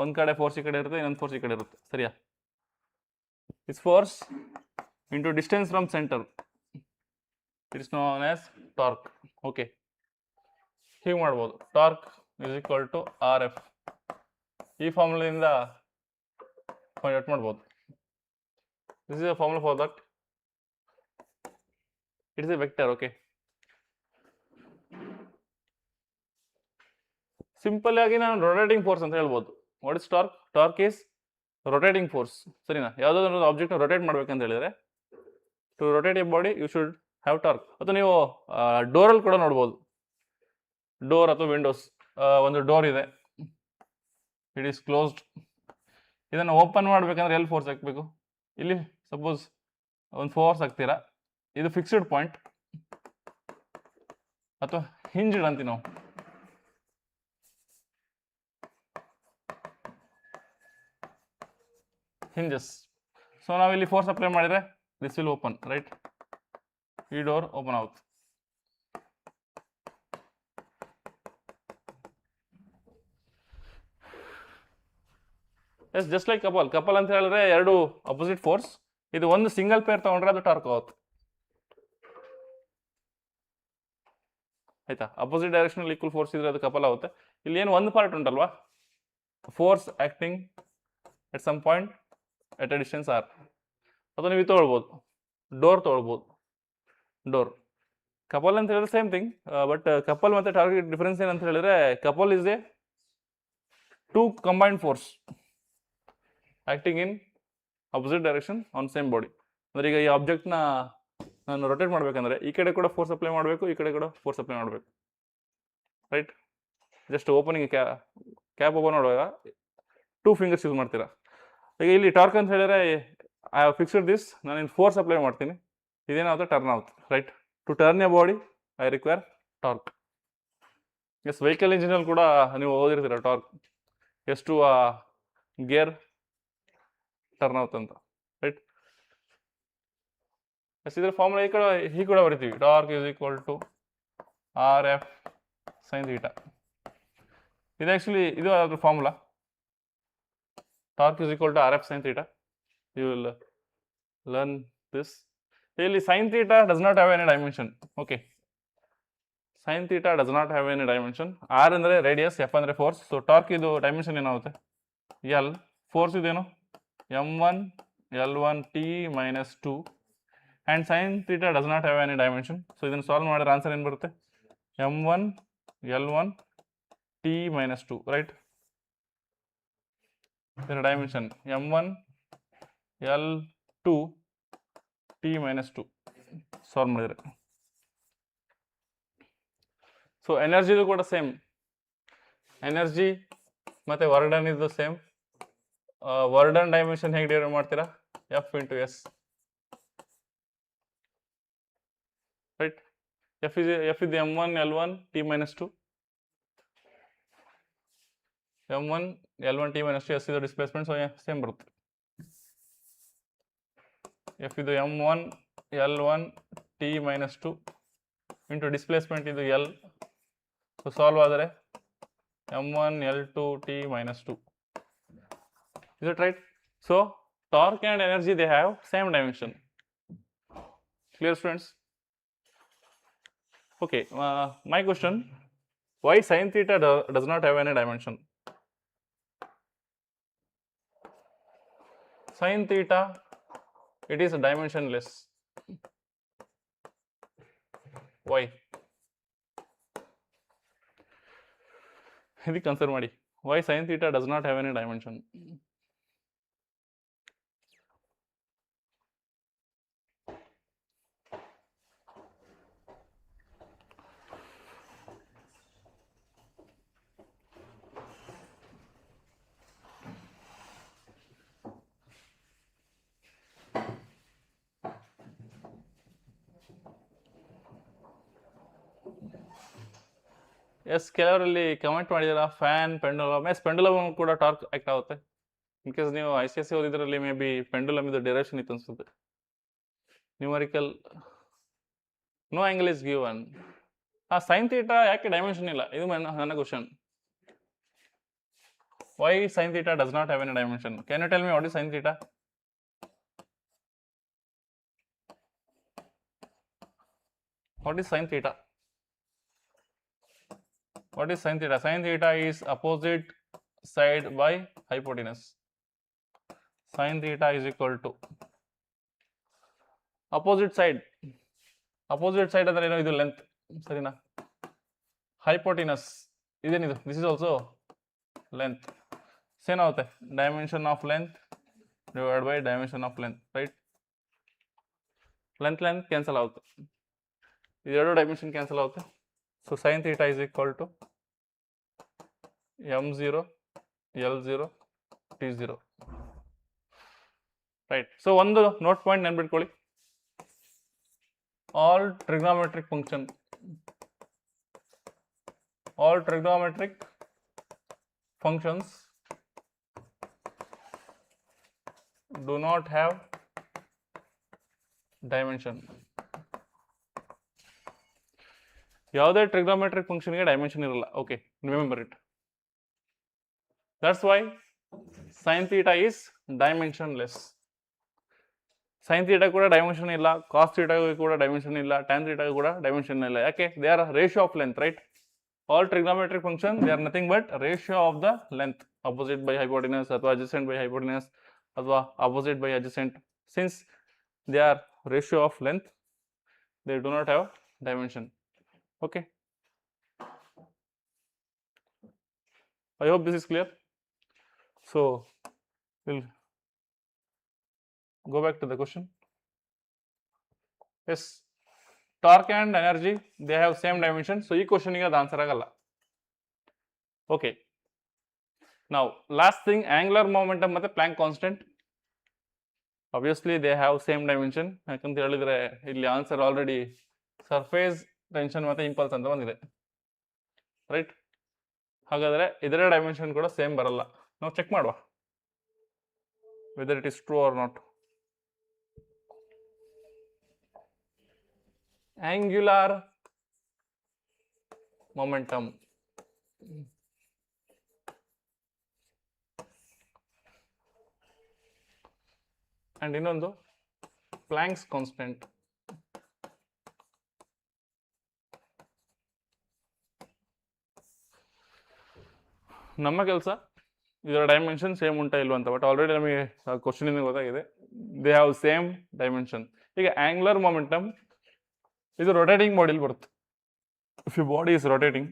ಒಂದು ಕಡೆ ಫೋರ್ಸ್ ಈ ಕಡೆ ಇರುತ್ತೆ, ಇನ್ನೊಂದು ಫೋರ್ಸ್ ಈ ಕಡೆ ಇರುತ್ತೆ, ಸರಿಯಾ? It's force into distance from centre, it's known as torque. Okay, ಹೀಗೆ ಮಾಡ್ಬೋದು. Torque is equal to R F. ಈ ಫಾರ್ಮುಲಾದಿಂದ ಫೈಂಡ್ ಔಟ್ ಮಾಡ್ಬೋದು. This is a formula for that. It's a vector. Okay, simple ಆಗಿ ನಾನು ರೊಟೇಟಿಂಗ್ ಫೋರ್ಸ್ ಅಂತ ಹೇಳ್ಬೋದು. What is torque? Torque is rotating force, ಸರಿನಾ? ಯಾವುದಾದ್ರು ಒಂದು ಆಬ್ಜೆಕ್ಟ್ನ ರೊಟೇಟ್ ಮಾಡ್ಬೇಕಂತ ಹೇಳಿದ್ರೆ, to rotate a body you should have torque. ಅಥವಾ ನೀವು ಡೋರಲ್ಲಿ ಕೂಡ ನೋಡ್ಬೋದು, ಡೋರ್ ಅಥವಾ ವಿಂಡೋಸ್. ಒಂದು ಡೋರ್ ಇದೆ, ಇಟ್ ಈಸ್ ಕ್ಲೋಸ್ಡ್. ಇದನ್ನು ಓಪನ್ ಮಾಡ್ಬೇಕಂದ್ರೆ ಎಲ್ಲಿ ಫೋರ್ಸ್ ಹಾಕಬೇಕು? ಇಲ್ಲಿ ಸಪೋಸ್ ಒಂದು ಫೋರ್ಸ್ ಹಾಕ್ತೀರಾ, ಇದು ಫಿಕ್ಸ್ಡ್ ಪಾಯಿಂಟ್ ಅಥವಾ ಹಿಂಜ್ಡ್ ಅಂತೀವಿ ನಾವು. ಹಿಂಜಸ್. ಸೊ ನಾವಿಲ್ಲಿ ಫೋರ್ಸ್ ಅಪ್ಲೈ ಮಾಡಿದ್ರೆ ದಿಸ್ ವಿಲ್ ಓಪನ್, ರೈಟ್? ಈ ಡೋರ್ ಓಪನ್ ಆಗುತ್ತೆ. ಎಸ್, ಜಸ್ಟ್ ಲೈಕ್ ಕಪಲ್ ಅಂತ ಹೇಳಿದ್ರೆ ಎರಡು ಅಪೋಸಿಟ್ ಫೋರ್ಸ್. ಇದು ಒಂದು ಸಿಂಗಲ್ ಪೇರ್ ತಗೊಂಡ್ರೆ ಅದು ಟಾರ್ಕ್ ಆಗುತ್ತೆ, ಆಯ್ತಾ? ಅಪೋಸಿಟ್ ಡೈರೆಕ್ಷನ್ ಈಕ್ವಲ್ ಫೋರ್ಸ್ ಇದ್ರೆ ಅದು ಕಪಲ್ ಆಗುತ್ತೆ. ಇಲ್ಲಿ ಏನು ಒಂದು ಪಾರ್ಟ್ ಉಂಟಲ್ವಾ, force acting at some point at a distance R. ಅದು ನೀವು ತೊಗೊಳ್ಬೋದು, ಡೋರ್ ತೊಗೊಳ್ಬೋದು. ಡೋರ್ ಕಪಲ್ ಅಂತ ಹೇಳಿದ್ರೆ ಸೇಮ್ ಥಿಂಗ್, ಬಟ್ ಕಪಲ್ ಮತ್ತು ಟಾರ್ಗೆಟ್ ಡಿಫರೆನ್ಸ್ ಏನಂತ ಹೇಳಿದ್ರೆ, couple is a two combined force acting in opposite direction on same body. ಅಂದ್ರೆ ಈಗ ಈ ಆಬ್ಜೆಕ್ಟ್ನ ನಾನು ರೊಟೇಟ್ ಮಾಡ್ಬೇಕಂದ್ರೆ ಈ ಕಡೆ ಕೂಡ ಫೋರ್ಸ್ ಅಪ್ಲೈ ಮಾಡಬೇಕು, ಈ ಕಡೆ ಕೂಡ ಫೋರ್ಸ್ ಅಪ್ಲೈ ಮಾಡಬೇಕು, right? Just opening cap open ಮಾಡುವಾಗ 2 ಫಿಂಗರ್ಸ್ ಯೂಸ್ ಮಾಡ್ತೀರಾ. ಈಗ ಇಲ್ಲಿ ಟಾರ್ಕ್ ಅಂತ ಹೇಳಿದ್ರೆ ಐ ಹ್ಯಾವ್ ಫಿಕ್ಸ್ಡ್ ದಿಸ್, ನಾನು ಇಲ್ಲಿ ಫೋರ್ಸ್ ಅಪ್ಲೈ ಮಾಡ್ತೀನಿ, ಇದೇನಾಗುತ್ತೆ ಟರ್ನ್ ಆಗುತ್ತೆ, right? To turn a body I require torque. Yes, vehicle ಇಂಜಿನಲ್ಲಿ ಕೂಡ ನೀವು ಓದಿರ್ತೀರ ಟಾರ್ಕ್, ಎಷ್ಟು ಗೇರ್ ಟರ್ನ್ ಆಗುತ್ತೆ ಅಂತ, ರೈಟ್? ಎಸ್, ಇದ್ರ ಫಾರ್ಮುಲಾ ಈ ಕೂಡ ಬರಿತೀವಿ, torque is equal to R F sine theta. ಇದು ಆ್ಯಕ್ಚುಲಿ ಇದು ಅದ್ರ formula, torque is equal to R F sine theta. You will learn this. ಇಲ್ಲಿ sine theta does not have any dimension. Okay, sine theta does not have any dimension. R ಅಂದರೆ radius, F ಅಂದರೆ force. So torque ಇದು dimension ಏನಾಗುತ್ತೆ, L. Force ಇದೇನು, m1 L1 T minus 2, and sin theta does not have any dimension. So ಇದನ್ನು solve ಮಾಡಿದ್ರೆ answer ಏನು ಬರುತ್ತೆ, m1 L1 T minus 2, right? ಇದರ dimension m1 L2 T minus 2 solve ಮಾಡಿದರೆ. So ಎನರ್ಜಿದು ಕೂಡ ಸೇಮ್, ಎನರ್ಜಿ ಮತ್ತು work done is the same. Work done dimension ಹೇಗೆ ಡಿರೈವ್ ಮಾಡ್ತೀರಾ, F into S, right? F ಇದು m1 L1 T minus 2, m1 L1 T minus 2, S ಇದು displacement, so same ಬರುತ್ತೆ. F ಇದು m1 L1 T minus 2 into displacement ಇದು L. So solve ಆದರೆ m1 L2 T minus 2. Is it right? So torque and energy, they have same dimension. Clear, students? Okay, my question, why sin theta does not have any dimension? Sin theta, it is dimensionless. Why? This consider ಮಾಡಿ. Why sin theta does not have any dimension? Yes, ಕೆಲವರಲ್ಲಿ comment ಮಾಡಿದಾರ fan, pendulum. Yes, pendulum ಕೂಡ torque act ಆಗುತ್ತೆ. In case ನೀವು ICSE ಓದಿದ್ರಲ್ಲಿ maybe pendulum ಇದು direction ಇತ್ತು ಅನ್ಸುತ್ತೆ. Numerical no angle is given. Sine theta ಯಾಕೆ ಡೈಮೆನ್ಷನ್ ಇಲ್ಲ, ಇದು ನನ್ನ question. Why sine theta does not have any dimension? Can you tell me what is sine theta? What is sin theta? What is sin theta? Sin theta is opposite side by hypotenuse. Sin theta is equal to opposite side. Opposite side ಅಂದ್ರೆ ಏನು, ಇದು length, ಸರಿನಾ? hypotenuse ಇದೇನಿದು, this is also length. ಏನಾಗುತ್ತೆ, dimension of length divided by dimension of length, right? length cancel ಆಗುತ್ತೆ, ಇದೆರಡು dimension cancel ಆಗುತ್ತೆ. So sine theta is equal to m0 L0 T0, right? So ಒಂದು ನೋಟ್ ಪಾಯಿಂಟ್ ನೆನ್ಬಿಟ್ಕೊಳ್ಳಿ, all trigonometric function all trigonometric functions do not have dimension. ಯಾವುದೇ trigonometric ಫಂಕ್ಷನ್ಗೆ dimension ಇರಲ್ಲ. Okay, remember it. That's why sine theta is dimensionless. Sine theta ಕೂಡ dimension ಇಲ್ಲ, cos ಥೀಟಾಗೂ ಕೂಡ dimension ಇಲ್ಲ, tan ಥೀಟಾಗೂ ಕೂಡ ಡೈಮೆನ್ಷನ್ ಇಲ್ಲ. ಯಾಕೆ? They are ratio of length, right? All trigonometric function they are nothing but ratio of the length, opposite by hypotenuse ಅಥವಾ adjacent by hypotenuse ಅಥವಾ opposite by adjacent. Since they are ratio of length, they do not have dimension. Okay, I hope this is clear. So we'll go back to the question. Yes, torque and energy, they have same dimension. So ee question ಗೆ answer ಆಗಲ್ಲ. Okay, now last thing, angular momentum ಮತ್ತೆ Planck constant. Obviously they have same dimension. ಯಾಕಂತ ಹೇಳಿದ್ರೆ ಇಲ್ಲಿ answer already surface tension ಮತ್ತೆ impulse ಅಂತ ಬಂದಿದೆ, right? ಹಾಗಾದ್ರೆ ಇದರ ಡೈಮೆನ್ಷನ್ ಕೂಡ ಸೇಮ್ ಬರಲ್ಲ. ನಾವು ಚೆಕ್ ಮಾಡುವ whether it is true or not. ಆಂಗ್ಯುಲಾರ್ momentum and ಇನ್ನೊಂದು ಪ್ಲಾಂಕ್ಸ್ ಕಾನ್ಸ್ಟೆಂಟ್. ನಮ್ಮ ಕೆಲಸ ಇದರ ಡೈಮೆನ್ಷನ್ ಸೇಮ್ ಉಂಟಾ ಇಲ್ವ ಅಂತ. ಬಟ್ ಆಲ್ರೆಡಿ ನಮಗೆ ಕ್ವಶನ್ ಇಂದ ಗೊತ್ತಾಗಿದೆ, ದೇ ಹ್ಯಾವ್ ಸೇಮ್ ಡೈಮೆನ್ಷನ್. ಈಗ ಆಂಗ್ಯುಲರ್ ಮೊಮೆಂಟಮ್ ಇದು ರೊಟೇಟಿಂಗ್ ಬಾಡಿಲಿ ಬರುತ್ತೆ. If you body is rotating,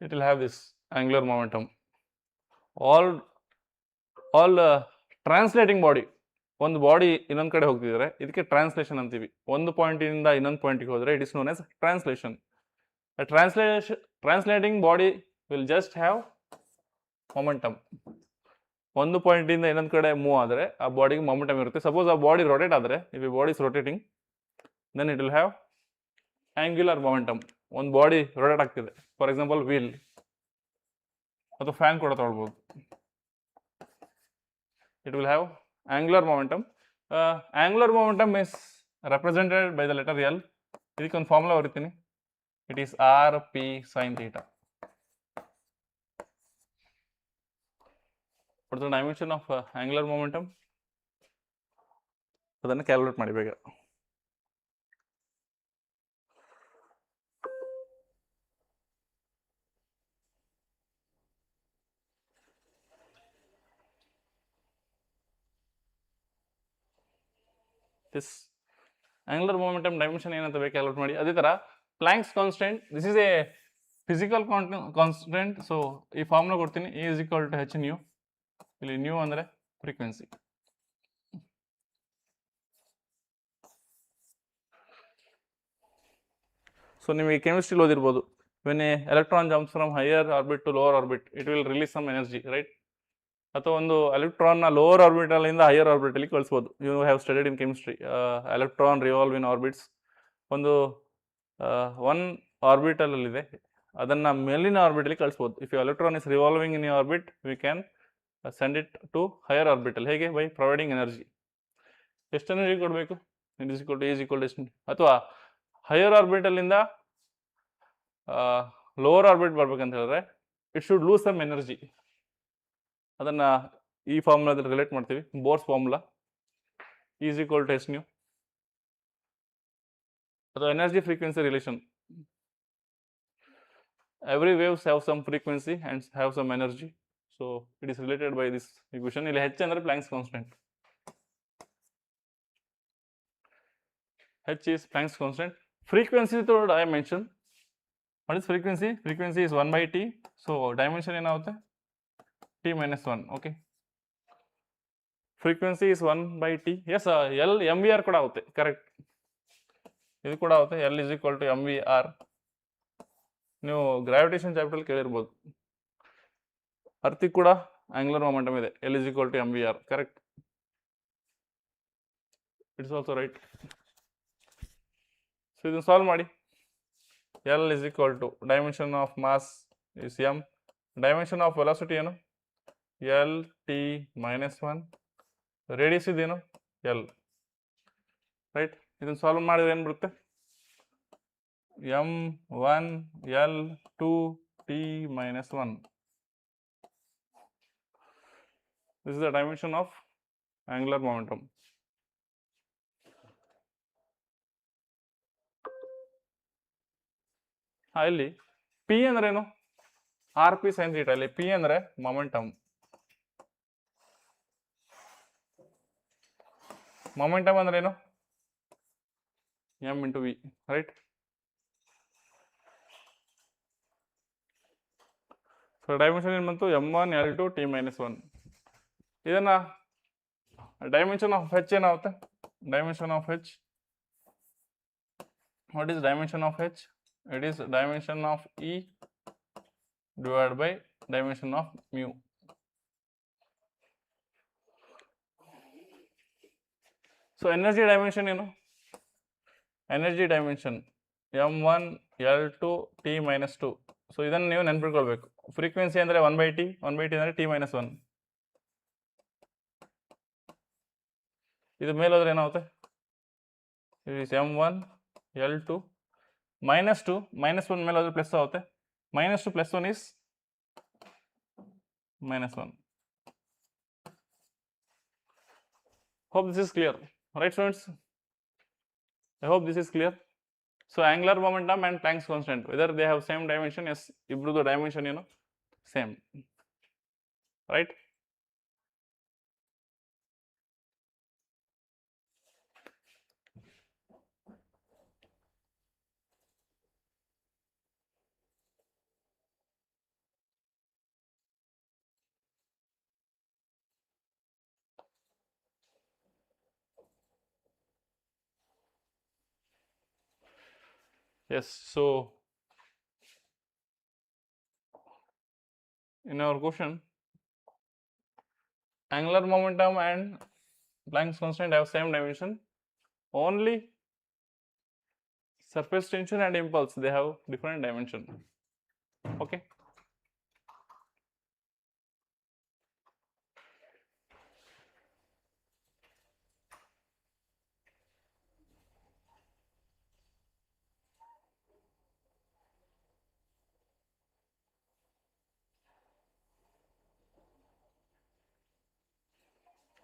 it will have this angular momentum. All translating body, ಒಂದು ಬಾಡಿ ಇನ್ನೊಂದು ಕಡೆ ಹೋಗ್ತಿದ್ರೆ ಇದಕ್ಕೆ ಟ್ರಾನ್ಸ್ಲೇಷನ್ ಅಂತೀವಿ. ಒಂದು ಪಾಯಿಂಟಿಂದ ಇನ್ನೊಂದು ಪಾಯಿಂಟಿಗೆ ಹೋದರೆ it is known as translation. Translating body will just have momentum. ಒಂದು ಪಾಯಿಂಟಿಂದ ಇನ್ನೊಂದು ಕಡೆ ಮೂವ್ ಆದರೆ ಆ ಬಾಡಿಗೆ ಮೊಮೆಂಟಮ್ ಇರುತ್ತೆ. ಸಪೋಸ್ ಆ ಬಾಡಿ ರೊಟೇಟ್ ಆದರೆ, ಇಫ್ ಈ body is rotating, then it will have angular momentum. ಒಂದು ಬಾಡಿ ರೊಟೇಟ್ ಆಗ್ತಿದೆ, ಫಾರ್ ಎಕ್ಸಾಂಪಲ್ ವೀಲ್ ಅಥವಾ ಫ್ಯಾನ್ ಕೂಡ ತೊಗೊಳ್ಬೋದು, it will have angular momentum. Angular momentum is represented by the letter L. ಇದಕ್ಕೆ ಒಂದು formula ಬರೀತೀನಿ, it is r P sine theta. What is the dimension of angular momentum? ಅದನ್ನು calculate ಮಾಡಿ ಬೇಗ. This angular momentum dimension ಏನಂತ ಬೇಕು calculate ಮಾಡಿ. ಅದೇ ಥರ Planck's constant, this is a physical constant. So ಈ ಫಾರ್ಮುಲಾ ಕೊಡ್ತೀನಿ, E is equal to h nu. ಇಲ್ಲಿ ನ್ಯೂ ಅಂದರೆ ಫ್ರೀಕ್ವೆನ್ಸಿ. ಸೊ ನಿಮಗೆ ಕೆಮಿಸ್ಟ್ರಿಲಿ ಓದಿರ್ಬೋದು, when a electron jumps from higher orbit to lower orbit, it will release some energy, right? ಅಥವಾ ಒಂದು ಎಲೆಕ್ಟ್ರಾನ್ನ ಲೋವರ್ ಆರ್ಬಿಟಲಿಂದ ಹೈಯರ್ ಆರ್ಬಿಟಲ್ಲಿ ಕಳಿಸ್ಬೋದು. You have studied in chemistry. Electron revolve in orbits. ಒಂದು ಒನ್ ಆರ್ಬಿಟಲಲ್ಲಿದೆ, ಅದನ್ನು ಮೇಲಿನ ಆರ್ಬಿಟಲ್ಲಿ ಕಳಿಸ್ಬೋದು. If you electron is revolving in orbit, we can send it to higher orbital. ಹೇಗೆ? By providing energy. ಎಷ್ಟು ಎನರ್ಜಿ ಕೊಡಬೇಕು? It is equal to is equal to. ಅಥವಾ ಹೈಯರ್ ಆರ್ಬಿಟಲಿಂದ ಲೋವರ್ ಆರ್ಬಿಟ್ ಬರ್ಬೇಕಂತ ಹೇಳಿದ್ರೆ it should lose some energy. ಅದನ್ನು ಈ ಫಾರ್ಮುಲಾದಲ್ಲಿ ರಿಲೇಟ್ ಮಾಡ್ತೀವಿ, Bohr's formula, is equal to S nu. ಅಥವಾ energy frequency relation. Every waves have some frequency and have some energy. So it is related by this equation. ಇಲ್ಲಿ h ಅಂದ್ರೆ Planck's constant. H is Planck's constant. Frequency to dimension. What is frequency? Frequency is 1 by t. So dimension ಏನಾಗುತ್ತೆ? t minus 1. Okay. Frequency is 1 by t. Yes, L mvr ಕೂಡ ಆಗುತ್ತೆ, correct. ಇದು ಕೂಡ ಆಗುತ್ತೆ. L is equal to mvr. ನೀವು gravitation chapter ಕೇಳಿರ್ಬೋದು. ಅರ್ಥಿಗೆ ಕೂಡ angular momentum ಇದೆ, L is equal to mvr, correct. It's also right. So ಇದನ್ನು ಸಾಲ್ವ್ ಮಾಡಿ. L is equal to dimension of mass is m, dimension of velocity ಏನು L t minus 1, radius ಇದೇನು L, right. ಇದನ್ನು solve ಮಾಡಿದ್ರೆ ಏನು ಬರುತ್ತೆ m1 L2 t minus 1. This is the dimension of angular momentum. ಇಲ್ಲಿ P ಅಂದ್ರೇನು R P sine theta. ಇಲ್ಲಿ P ಅಂದ್ರೆ ಮೊಮೆಂಟಮ್, ಮೊಮೆಂಟಮ್ ಅಂದ್ರೇನು M into V, right. So dimension ಏನು ಬಂತು m1 L2 t minus 1. ಇದನ್ನ ಡೈಮೆನ್ಷನ್ ಆಫ್ ಹೆಚ್ ಏನಾಗುತ್ತೆ, dimension of H, what is dimension of H? It is dimension of E divided by dimension of mu. So energy dimension ಏನು, energy dimension m1 L2 t minus 2. So ಇದನ್ನು ನೀವು ನೆನ್ಪಿಟ್ಕೊಳ್ಬೇಕು. Frequency ಅಂದರೆ 1/t, 1/t ಅಂದರೆ t minus 1. ಇದು ಮೇಲೋದ್ರೆ ಏನಾಗುತ್ತೆ, it is m1 L2 minus 2, minus 1 ಮೇಲೆ ಹೋದ್ರೆ plus ಆಗುತ್ತೆ, minus 2 plus 1 is minus 1. Hope this is clear, right students? I hope this is clear. So angular momentum and Planck's constant, whether they have same dimension, yes, ibrudu dimension ಏನು same, right? Yes, so in our question, angular momentum and Planck's constant have same dimension, only surface tension and impulse they have different dimension. Okay.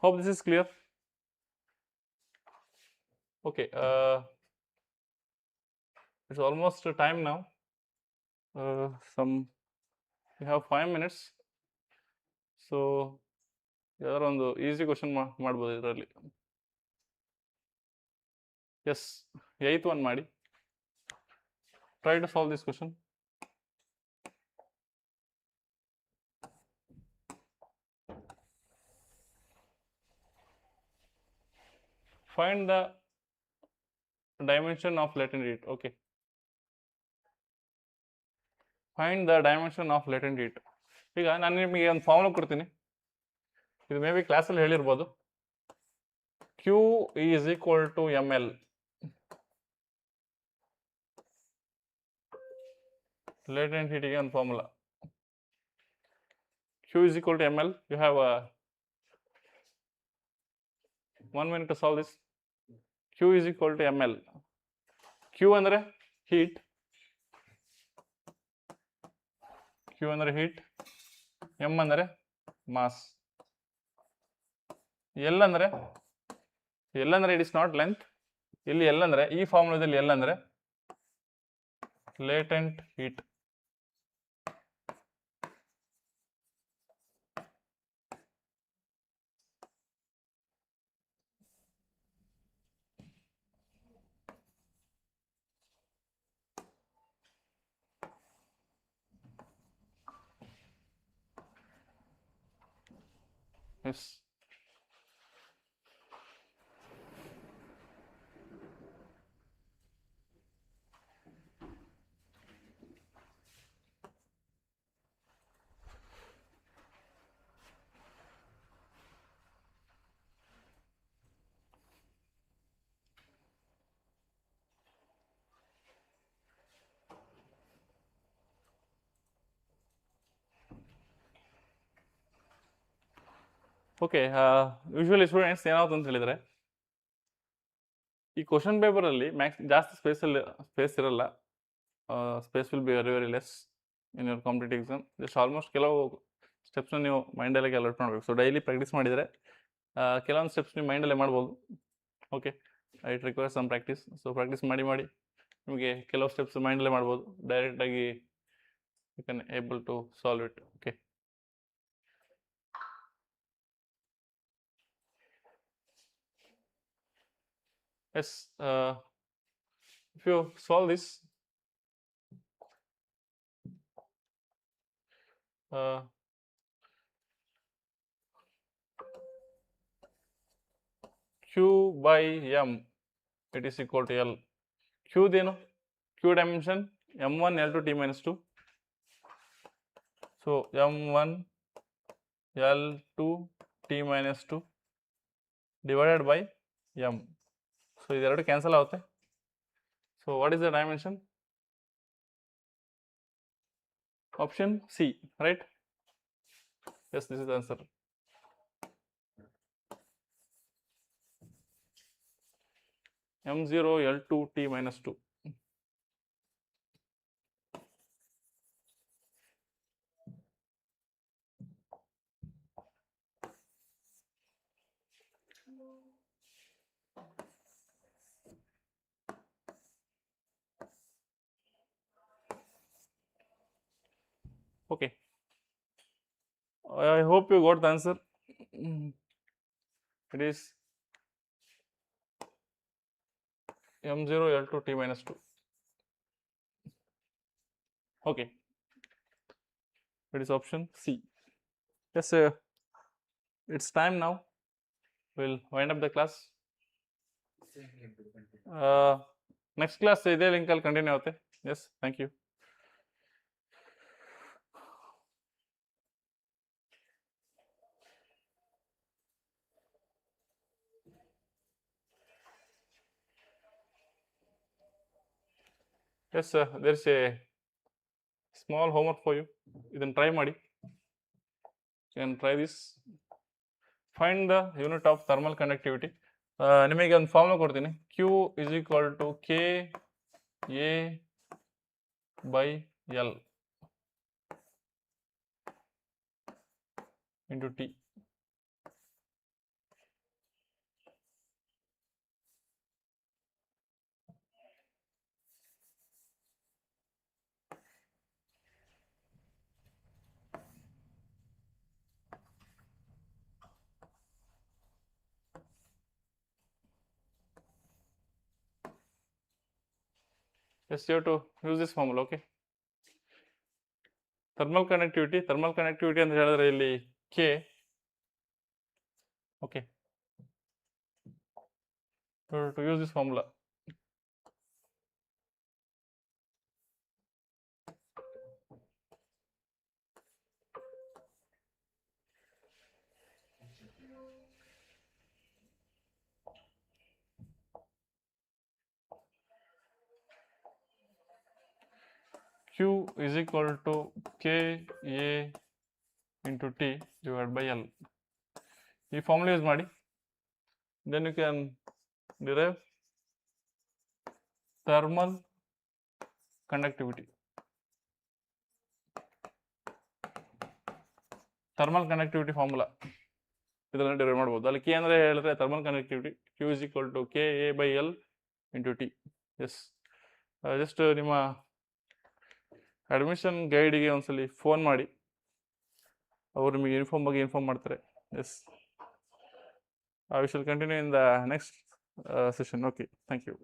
Hope this is clear. Okay, it's almost time now. We have 5 minutes. So ಯಾವ್ದಾರ ಒಂದು easy question ಮಾಡ್ಬೋದು ಇದರಲ್ಲಿ. S, 8th one ಮಾಡಿ. Try to solve this question. Find the dimension of latent heat. Okay. Find the dimension of latent heat. ಈಗ ನಾನು ನಿಮಗೆ ಒಂದು formula ಕೊಡ್ತೀನಿ, ಇದು ಮೇ ಬಿ ಕ್ಲಾಸಲ್ಲಿ ಹೇಳಿರ್ಬೋದು. Q is equal to ml. Latent heat ಗೆ ಒಂದು formula, Q is equal to ml. You have 1 minute to solve this. Q is equal to ml. Q ಅಂದರೆ heat, Q ಅಂದರೆ heat, m ಅಂದರೆ mass, L ಅಂದರೆ it is not length. ಇಲ್ಲಿ L ಅಂದರೆ ಈ ಫಾರ್ಮುಲಾದಲ್ಲಿ L ಅಂದರೆ latent heat. Yes. Okay, usually students ಏನಾಗುತ್ತೆ ಅಂತ ಹೇಳಿದರೆ, ಈ ಕ್ವಶನ್ ಪೇಪರಲ್ಲಿ ಜಾಸ್ತಿ ಸ್ಪೇಸ್ ಇರಲ್ಲ. Space will be very very less in your competitive exam. Just almost ಕೆಲವು ಸ್ಟೆಪ್ಸ್ನ ನೀವು ಮೈಂಡಲ್ಲೇ ಕ್ಯಾಲ್ಕುಲೇಟ್ ಮಾಡಬೇಕು. ಸೊ ಡೈಲಿ ಪ್ರಾಕ್ಟೀಸ್ ಮಾಡಿದರೆ ಕೆಲವೊಂದು ಸ್ಟೆಪ್ಸ್ ನೀವು ಮೈಂಡಲ್ಲೇ ಮಾಡ್ಬೋದು. Okay, it requires some practice. So practice ಮಾಡಿ ನಿಮಗೆ ಕೆಲವು ಸ್ಟೆಪ್ಸ್ ಮೈಂಡಲ್ಲೇ ಮಾಡ್ಬೋದು. ಡೈರೆಕ್ಟಾಗಿ you can able to solve it. Okay, yes, if you solve this, q by m, it is equal to L. Q ದೇನು? Q dimension m1 L2 t minus 2. So m1 L2 t minus 2 divided by m. So ಇದೆರಡು cancel ಆಗುತ್ತೆ. So what is the dimension? Option C, right? Yes, this is the answer. m0 L2 t minus 2. Okay, I hope you got the answer. It is m0 L2 t minus 2. Okay, it is option C. Yes, it's time now. We'll wind up the class. Next class ಇದೇ ಲಿಂಕಲ್ಲಿ continue ಆಗುತ್ತೆ. Yes, thank you. Yes, there's a small homework for you. ಇದನ್ನು try ಮಾಡಿ. You can try this. Find the unit of thermal conductivity. ನಿಮಗೆ ಒಂದು formula ಕೊಡ್ತೀನಿ. Q is equal to K A by L into T. Yes, you have to use this formula. Okay, thermal conductivity ಅಂತ ಹೇಳಿದ್ರೆ ಇಲ್ಲಿ K. Okay, to use this formula. Q is equal to K A into T divided by L. ಈ formula use ಮಾಡಿ. Then you can derive thermal conductivity. Thermal connectivity formula ಇದನ್ನು derive ಮಾಡ್ಬೋದು. ಅಲ್ಲಿ K ಅಂದರೆ ಹೇಳಿದ್ರೆ thermal connectivity Q is equal to K A by L into T. Yes, just ನಿಮ್ಮ admission ಗೈಡಿಗೆ ಒಂದ್ಸಲಿ ಫೋನ್ ಮಾಡಿ, ಅವರು ನಿಮಗೆ ಯೂನಿಫಾರ್ಮ್ ಬಗ್ಗೆ ಇನ್ಫಾರ್ಮ್ ಮಾಡ್ತಾರೆ. Yes, we shall continue in the next session. Okay, thank you.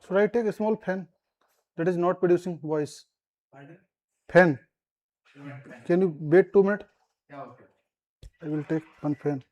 Should I take a small fan that is not producing voice? Fan. Can you wait 2 minutes? Yeah, okay. I will take one fan.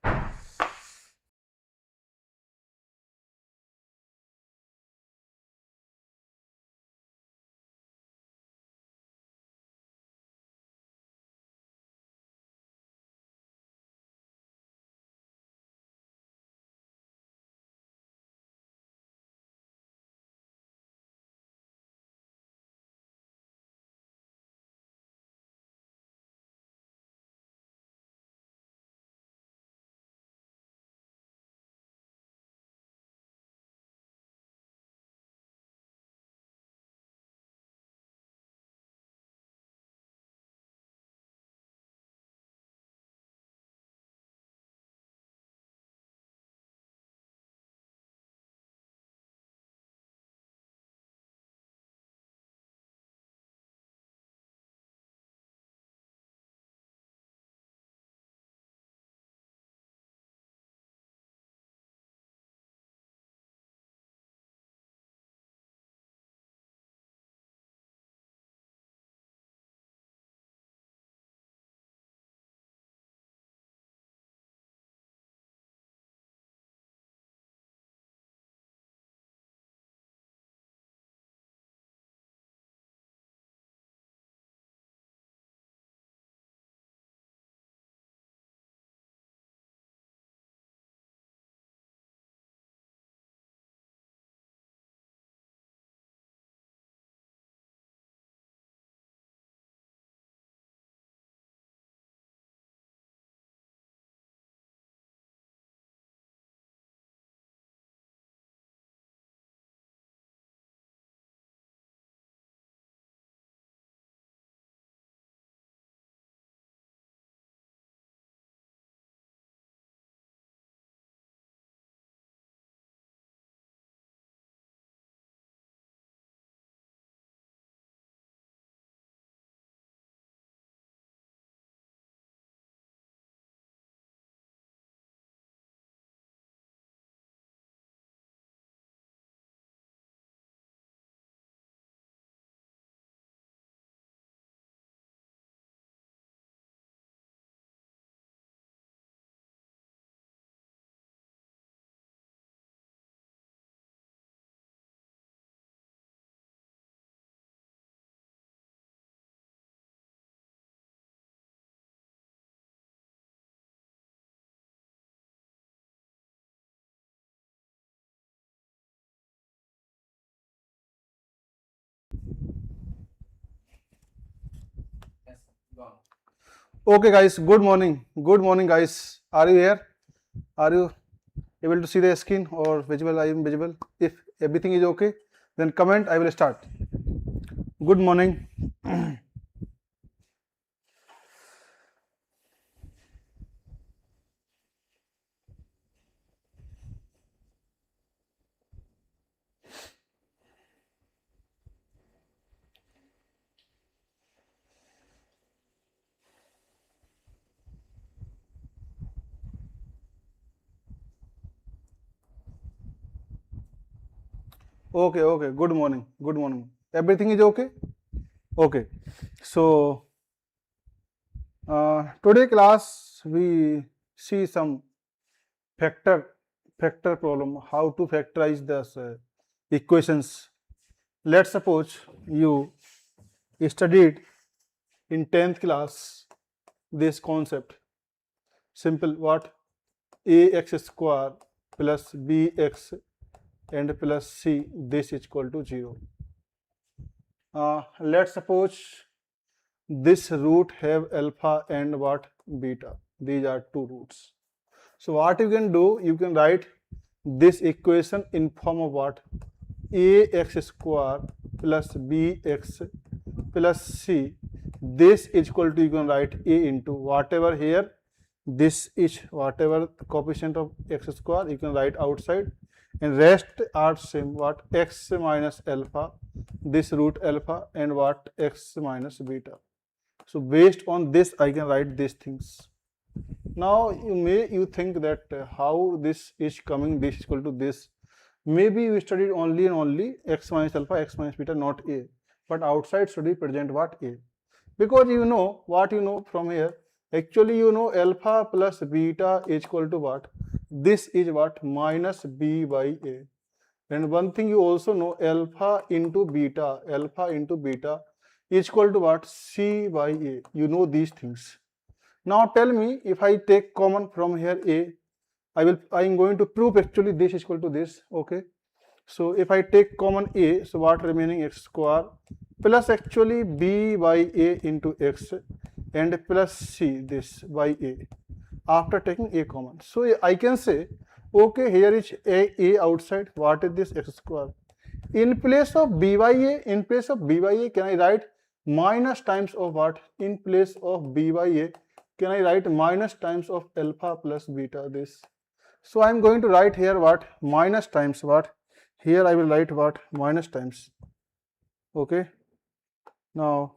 Yes, gone. Okay, guys. Good morning. Good morning, guys. Are you here? Are you able to see the screen or visible? I am visible. If everything is okay, then comment. I will start. Good morning. Okay, okay. Good morning. Good morning. Everything is okay? Okay. So, today class we see some factor problem, how to factorize the equations. Let's suppose you studied in 10th class this concept. Simple, what? Ax square plus bx and plus c, this is equal to 0. Let's suppose this root have alpha and what? Beta. These are two roots. So what you can do, you can write this equation in form of what? Ax square plus bx plus c, this is equal to, you can write a into whatever here, this is whatever coefficient of x square, you can write outside, and rest are same, what? X minus alpha, this root alpha, and what? X minus beta. So based on this I can write these things. Now you think that how this is coming, this is equal to this. maybe you studied only and only x minus alpha, x minus beta, not a, but outside should be present what? A. Because you know what you know from here, actually you know alpha plus beta is equal to what? This is what? Minus b by a. And one thing you also know, alpha into beta is equal to what? C by a. You know these things. Now tell me, if I take common from here a, I am going to prove actually this is equal to this. Okay. So if I take common a, so what remaining? X square plus actually b by a into x and plus c this by a after taking a common. So I can say, okay, here is a outside. What is this? X square. In place of b by a, can I write minus times of what? In place of b by a, can I write minus times of alpha plus beta this? So I am going to write here what? Minus times what? Here I will write what? Minus times. Okay. Now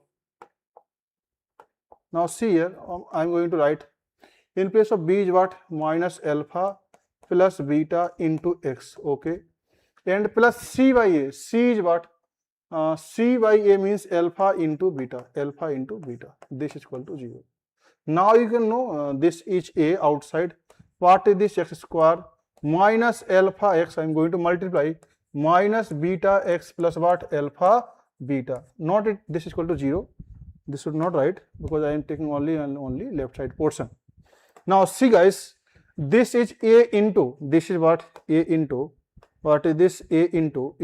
see here, I am going to write in place of b is what? Minus alpha plus beta into x. Okay. And plus c by a. C is what? C by a means alpha into beta. This is equal to 0. Now you can know this is a outside. What is this? X square minus alpha x. I am going to multiply minus beta x plus what? Alpha beta. Not it. This is equal to 0. This should not write because I am taking only and only left side portion. Now see guys, this is a into, this is what? A into, what is this? A into,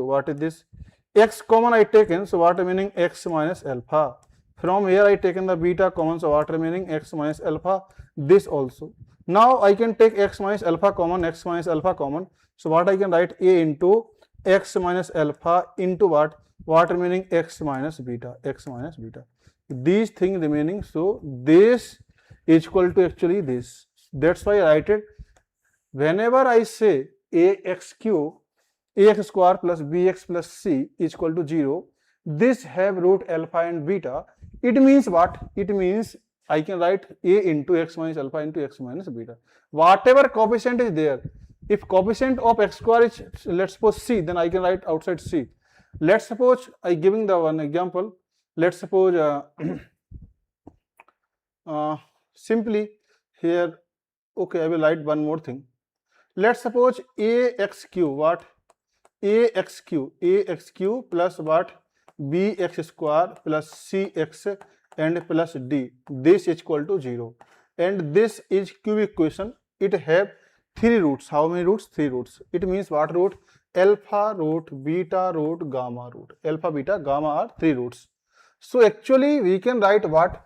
what is this? X common I taken, so what remaining? X minus alpha. From here I taken the beta common, so what remaining? X minus alpha. This also. Now I can take x minus alpha common, so what I can write? A into x minus alpha into what? What remaining? X minus beta. These things remaining, so this is equal to actually this. That's why I write it. Whenever I say ax square plus bx plus c is equal to 0, this have root alpha and beta. It means what? It means I can write a into x minus alpha into x minus beta. Whatever coefficient is there, if coefficient of x square is, let's suppose c, then I can write outside c. Let's suppose I giving the one example. Let's suppose simply here, okay, I will write one more thing. Let's suppose ax cube, what? Ax cube plus what? Bx square plus cx and plus d. This is equal to 0. And this is cubic equation. It have 3 roots. How many roots? 3 roots. It means what root? Alpha root, beta root, gamma root. Alpha, beta, gamma are 3 roots. So actually we can write what?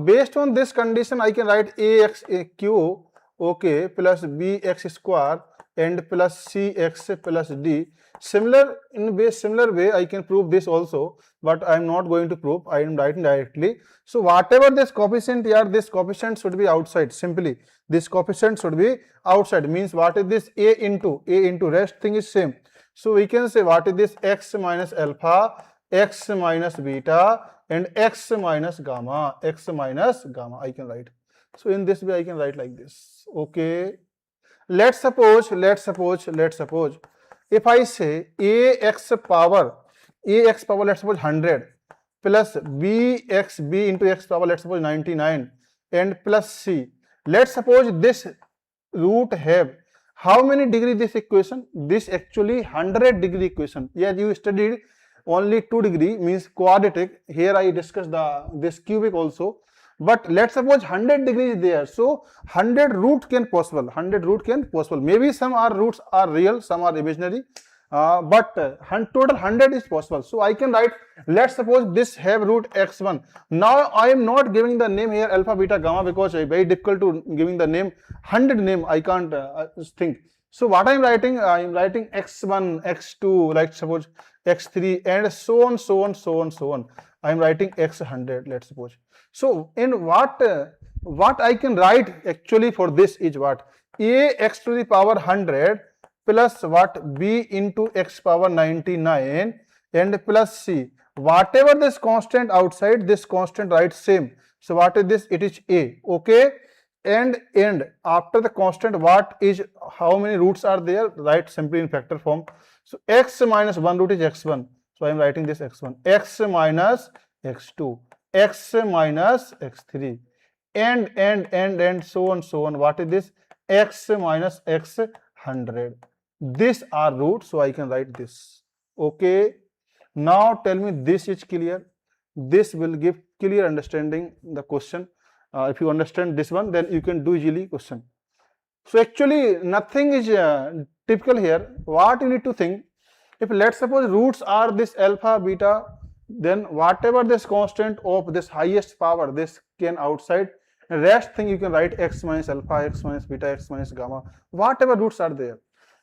Based on this condition, I can write ax cube, okay, plus bx square and plus cx plus d. Similar way, I can prove this also, but I am not going to prove. I am writing directly. So whatever this coefficient here, this coefficient should be outside. Simply, this coefficient should be outside. Means what is this? A into rest thing is same. So we can say what is this? X minus alpha, x minus beta, and x minus gamma. I can write. So in this way I can write like this. Okay. Let's suppose if I say ax power let's suppose 100 plus b into x power let's suppose 99 and plus c. Let's suppose this root have how many degree this equation? This actually 100-degree equation. Yeah, you studied only 2 degree means quadratic. Here I discussed this cubic also. But let's suppose 100 degrees there. So 100 root can possible. Maybe some are roots are real, some are imaginary. But total 100 is possible. So I can write, let's suppose this have root x1. Now I am not giving the name here alpha, beta, gamma because it's very difficult to giving the name 100 name. I can't think. So what I am writing x1, x2, like suppose x3 and so on. I am writing x100, let's suppose. So in what I can write actually for this is what? A x to the power 100 plus what? B into x power 99 and plus c. Whatever this constant outside, this constant write same. So what is this? It is a. Okay. and after the constant, what is, how many roots are there? Write simply in factor form. So x minus 1 root is x1, so I am writing this x1, x minus x2, x minus x3, and so on. What is this? X minus x 100. These are roots, so I can write this. Okay, now tell me this is clear. This will give clear understanding the question. If you understand this one, then you can do easily question. So actually nothing is typical here. What you need to think, if let's suppose roots are this alpha, beta, then whatever this constant of this highest power, this can outside, rest thing you can write x minus alpha, x minus beta, x minus gamma, whatever roots are there.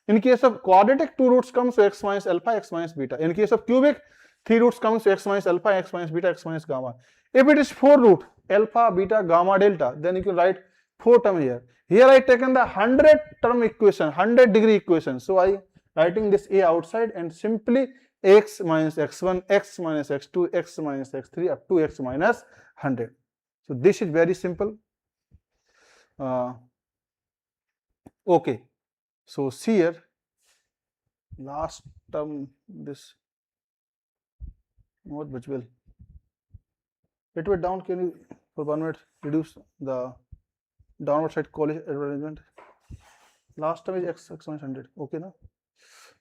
In case of quadratic, 2 roots come, so x minus alpha, x minus beta. In case of cubic, 3 roots come, so x minus alpha, x minus beta, x minus gamma. If it is 4 root, alpha, beta, gamma, delta, then you can write 4 term here. Here I taken the 100 term equation, 100-degree equation. So I writing this a outside and simply x minus x1, x minus x2, x minus x3 up to x minus 100. So this is very simple. Okay. So see here, last term this not visible. Little bit down, can you for 1 minute reduce the downward side college arrangement? Last term is x minus 100. Okay, now.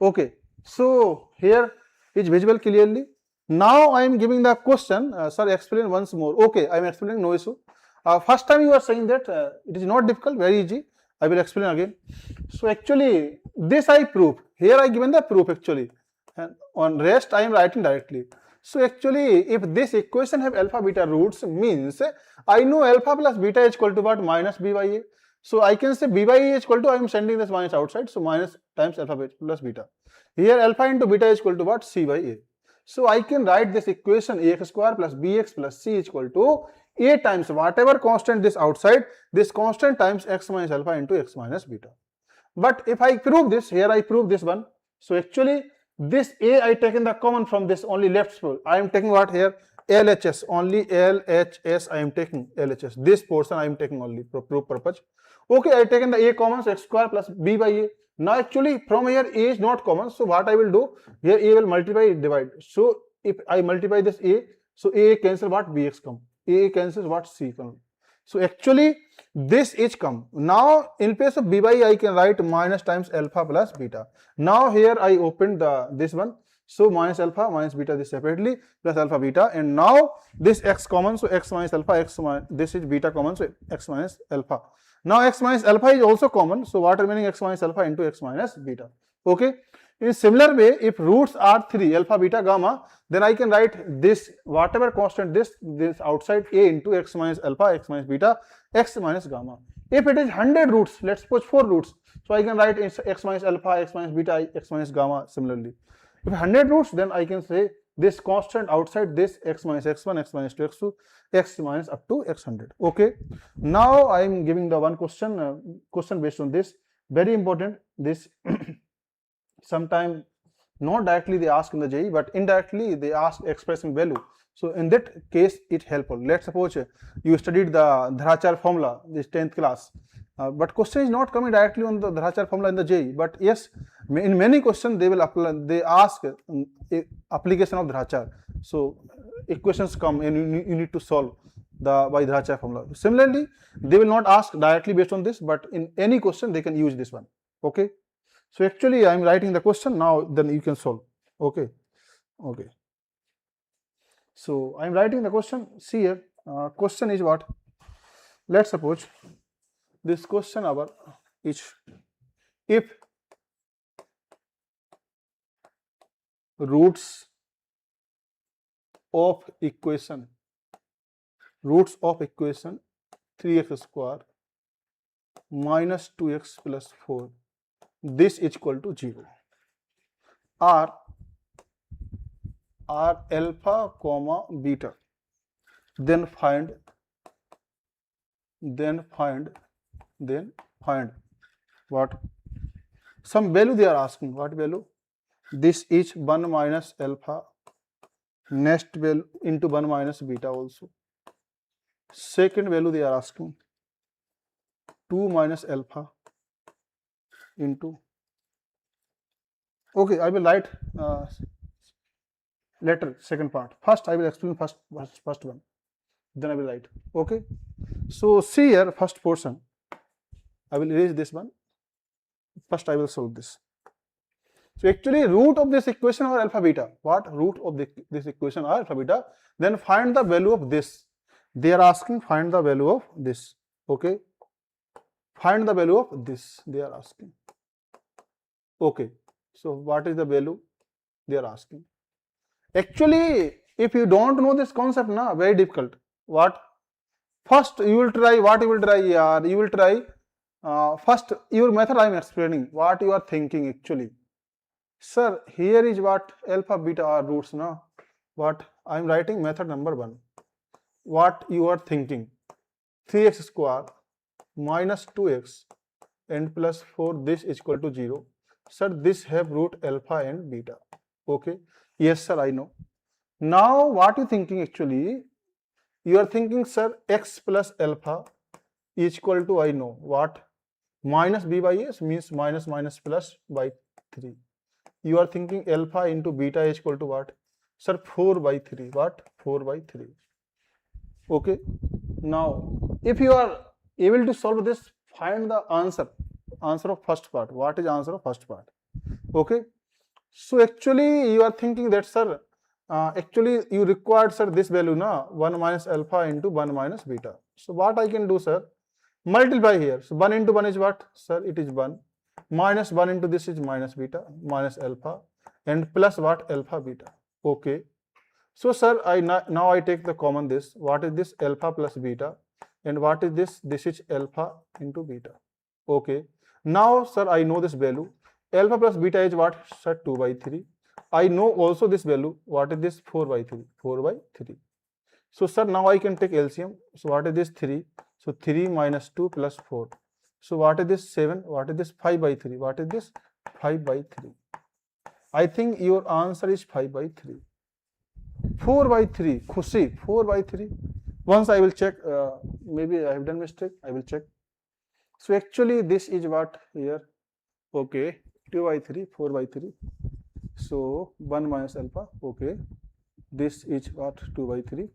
Okay, so here is visible clearly. Now I am giving the question. Sir, explain once more. Okay, I am explaining, no issue. First time you are saying that it is not difficult, very easy. I will explain again. So actually this I prove. Here I given the proof actually, and on rest I am writing directly. So actually if this equation have alpha beta roots, means I know alpha plus beta is equal to what? Minus b by a. So I can say b by a is equal to, I am sending this minus outside, so minus times alpha plus beta. Here alpha into beta is equal to what? C by a. So I can write this equation ax square plus bx plus c is equal to a times whatever constant this outside, this constant times x minus alpha into x minus beta. But if I prove this, here I prove this one. So actually this a I taken the common from this only left pole. I am taking what here? LHS, only LHS I am taking LHS. This portion I am taking only for proof purpose. Okay, I taken the a common, so x square plus b by a. Now actually from here a is not common, so what I will do, here a will multiply, divide. So if I multiply this a, so a cancel what? Bx come. A cancels what? C come. So actually this is come. Now in place of b by a I can write minus times alpha plus beta. Now here I opened this one. So minus alpha minus beta this separately plus alpha beta, and now this x common, so x minus alpha, x minus, this is beta common, so x minus alpha. Now x minus alpha is also common, so what remaining? X minus alpha into x minus beta. Okay. In similar way, if roots are 3 alpha beta gamma, then I can write this whatever constant this outside a into x minus alpha, x minus beta, x minus gamma. If it is 100 roots, let's suppose 4 roots, so I can write x minus alpha, x minus beta, x minus gamma similarly. If 100 roots, then I can say this constant outside this x minus x1, x minus 2, x2, x minus up to x100. Okay. Now I am giving the one question, question based on this. Very important. This sometime not directly they ask in the JEE, but indirectly they ask expressing value. So in that case it helpful. Let's suppose you studied the Dharachar formula, this 10th class, but question is not coming directly on the Dharachar formula in the JEE, but yes, in many questions they will apply, they ask application of Dharachar. So equations come and you need to solve the by Dharachar formula. Similarly, they will not ask directly based on this, but in any question they can use this one. Okay. So actually I am writing the question now, then you can solve. Okay. Okay. So I am writing the question. See here, question is what? Let's suppose this question our is, if roots of equation 3x square minus 2x plus 4, this is equal to 0, are alpha comma beta, then find what? Some value they are asking. What value? This is 1 minus alpha, next value into 1 minus beta also. Second value they are asking, 2 minus alpha into, okay, I will write later second part. First I will explain first one, then I will write. Okay, so see here, first portion, I will erase this one. First I will solve this. So actually root of this equation are alpha beta. What? Root of this equation are alpha beta. Then find the value of this. They are asking find the value of this. Okay, find the value of this they are asking. Okay, so what is the value they are asking? Actually, if you don't know this concept, na, very difficult. What? First you will try, what you will try here, you will try first your method I am explaining, what you are thinking actually. Sir, here is what alpha beta are roots, na. What I am writing method number 1. What you are thinking, 3x square minus 2x and plus 4, this is equal to 0. Sir, this have root alpha and beta. Okay, yes sir, I know. Now what you thinking actually, you are thinking, sir, x plus alpha is equal to, I know what, minus b by s means minus minus plus by 3. You are thinking alpha into beta is equal to what? Sir, 4 by 3. What? 4 by 3. Okay, now if you are able to solve this, find the answer of first part. What is answer of first part? Okay, so actually you are thinking that, sir, actually you required, sir, this value, na, 1 minus alpha into 1 minus beta. So what I can do, sir, multiply here. So 1 into 1 is what? Sir, it is 1. Minus 1 into this is minus beta, minus alpha, and plus what? Alpha beta. Okay, so sir, now I take the common this. What is this? Alpha plus beta. And what is this? This is alpha into beta. Okay, now sir, I know this value. Alpha plus beta is what? Sir, 2 by 3. I know also this value. What is this? 4 by 3. 4 by 3. So sir, now I can take LCM. So what is this? 3. So 3 minus 2 plus 4. So what is this? 7. What is this? 5 by 3. What is this? 5 by 3. I think your answer is 5 by 3. 4 by 3. Khushi, 4 by 3. Once I will check, maybe I have done mistake, I will check. So actually this is what here? Okay, 2 by 3, 4 by 3. So 1 minus alpha. Okay, this is what? 2 by 3.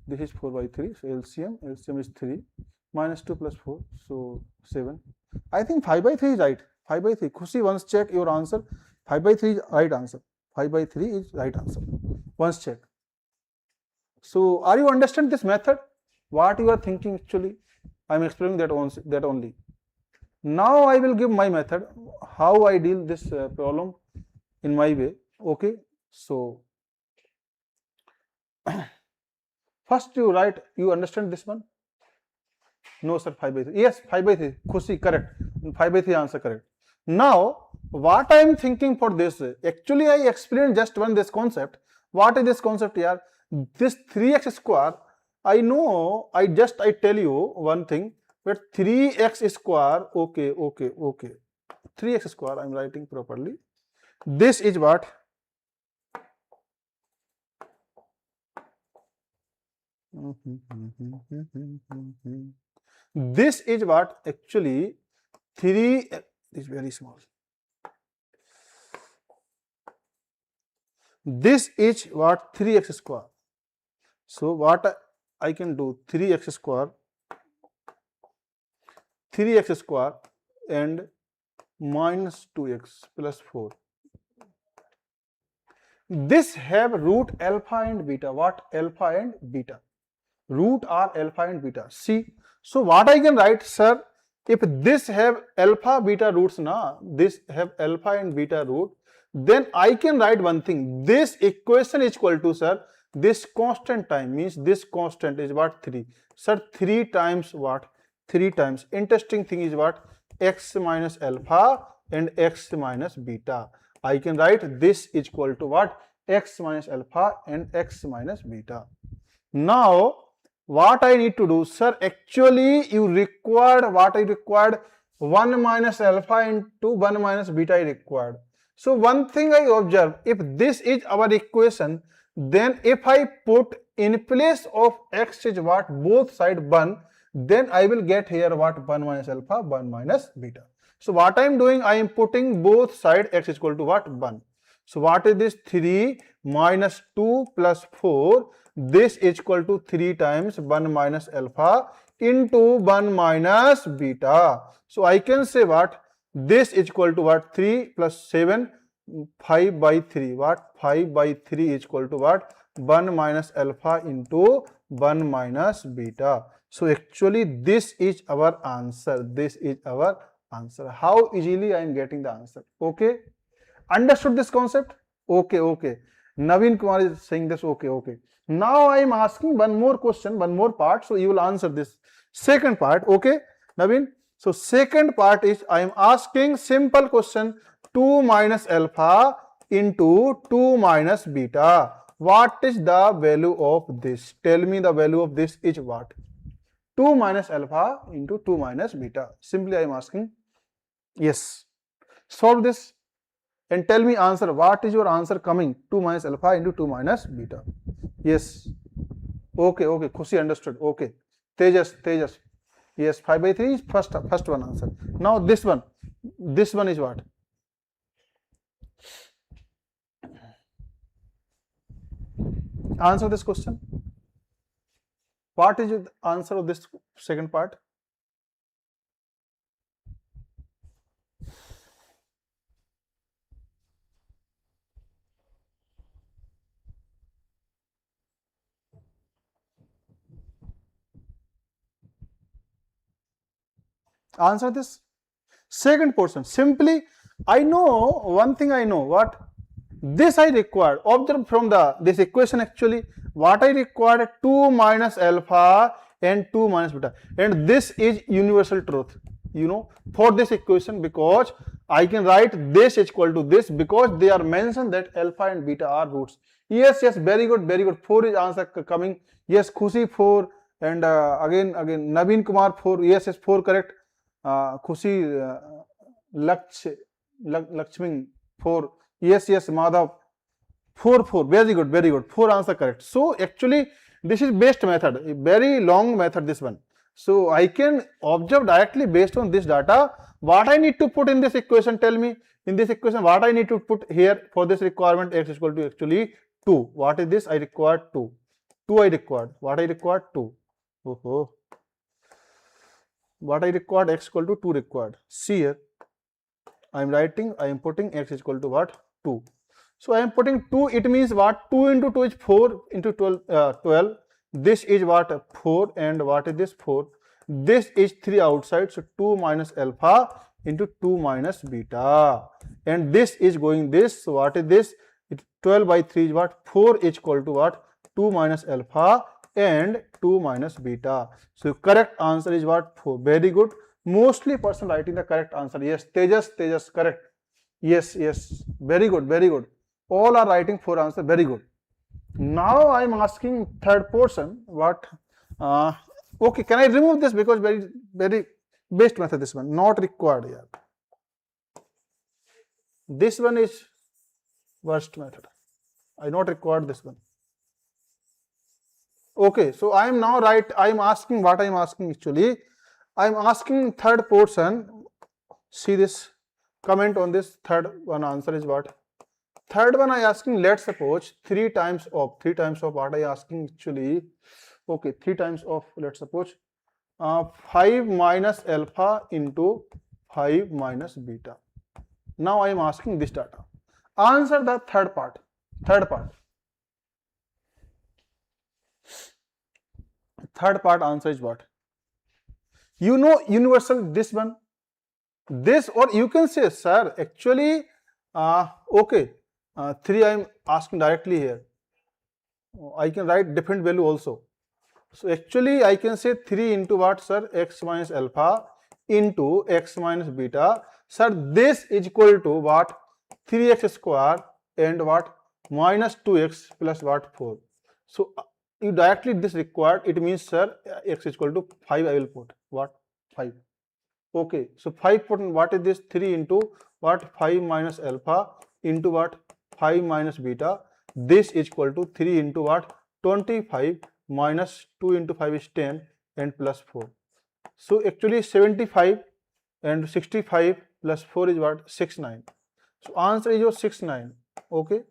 This is 4 by 3. So LCM is 3 minus 2 plus 4. So 7. I think 5 by 3 is right. 5 by 3. Khushi, once check your answer. 5 by 3 is right answer. 5 by 3 is right answer. Once check. So are you understand this method? What you are thinking actually? I am explaining that only. Now I will give my method, how I deal this problem in my way. Okay, so first you write, you understand this one? No sir, 5 by 3. Yes, 5 by 3. Khushi, correct. 5 by 3 answer correct. Now what I am thinking for this, actually I explained just this concept. What is this concept here? This 3x square, I know, I tell you one thing, but 3x square, okay, 3x square I am writing properly. This is what? This is what? Actually 3 is very small. This is what? 3x square. So what I can do? 3x square and minus 2x plus 4. This have root alpha and beta. What? Alpha and beta. Root are alpha and beta. See, so what I can write, sir, if this have alpha beta roots, na, this have alpha and beta root, then I can write one thing. This equation is equal to, sir, this constant time, means this constant is what? 3. Sir, 3 times what? 3 times. Interesting thing is what? X minus alpha and x minus beta. I can write this is equal to what? X minus alpha and x minus beta. Now what I need to do, sir, actually you required what I required? 1 minus alpha into 1 minus beta I required. So one thing I observe, if this is our equation, then if I put in place of x is what? Both side 1, then I will get here what? 1 minus alpha, 1 minus beta. So what I am doing, I am putting both side x is equal to what? 1. So what is this? 3 minus 2 plus 4. This is equal to 3 times 1 minus alpha into 1 minus beta. So I can say what? This is equal to what? 3 plus 7, 5 by 3. What? 5 by 3 is equal to what? 1 minus alpha into 1 minus beta. So actually this is our answer. This is our answer. How easily I am getting the answer? Okay. Understood this concept? Okay, okay. Naveen Kumar is saying this. Okay, okay. Now I am asking one more question, one more part. So you will answer this second part. Okay, Naveen. So second part is I am asking simple question 2 minus alpha into 2 minus beta. What is the value of this? Tell me the value of this is what? 2 minus alpha into 2 minus beta. Simply I am asking. Yes. Solve this and tell me answer. What is your answer coming? 2 minus alpha into 2 minus beta. Yes. Okay, okay. Khushi understood. Okay. Tejas. Yes, 5 by 3 is first one answer. Now this one is what? Answer this question. What is the answer of this second part? Answer this second portion. Simply I know one thing. I know what this I required. Observe from this equation actually what I required: 2 minus alpha and 2 minus beta, and this is universal truth, you know, for this equation, because I can write this is equal to this because they are mentioned that alpha and beta are roots. Yes, very good, very good. 4 is answer coming. Yes, Khushi 4, and again Naveen Kumar 4. Yes, 4 correct. Khushi Lakshmi 4. Yes, Madhav 4. Very good. 4 answer correct. So actually this is best method, a very long method this one. So I can observe directly based on this data what I need to put in this equation. Tell me in this equation what I need to put here for this requirement. X is equal to actually 2. What is this? I required 2. 2 I required. What I required? 2. Oh. What I required? X equal to 2 required. See here, I am putting x is equal to what? 2. So I am putting 2. It means what? 2 into 2 is 4 into 12. This is what? 4. And what is this? 4. This is 3 outside. So 2 minus alpha into 2 minus beta. And this is going this. So what is this? 12 by 3 is what? 4 is equal to what? 2 minus alpha and 2 minus beta. So correct answer is what? 4. Very good. Mostly person writing the correct answer. Yes, Tejas correct. Yes, very good. All are writing 4 answer. Very good. Now I am asking third portion. What? Okay, can I remove this because very best method this one, not required here. This one is worst method. I not required this one. Okay, so I am now I am asking what I am asking actually. I am asking third portion. See this, comment on this third one. Answer is what? Third one I asking, let's suppose 3 times of what I asking actually. Okay, 3 times of, let's suppose 5 minus alpha into 5 minus beta. Now I am asking this data. Answer the third part. Third part answer is what? You know universal this one, this, or you can say sir actually okay, 3 I am asking directly here. I can write different value also. So actually I can say 3 into what sir? X minus alpha into x minus beta. Sir, this is equal to what? 3x square and what? Minus 2x plus what? 4. So you directly this required, it means sir x is equal to 5 I will put. What? 5. Okay, so 5 put, what is this? 3 into what? 5 minus alpha into what? 5 minus beta. This is equal to 3 into what? 25 minus 2 into 5 is 10 and plus 4. So actually 75 and 65 plus 4 is what? 69. So answer is your 69. Okay,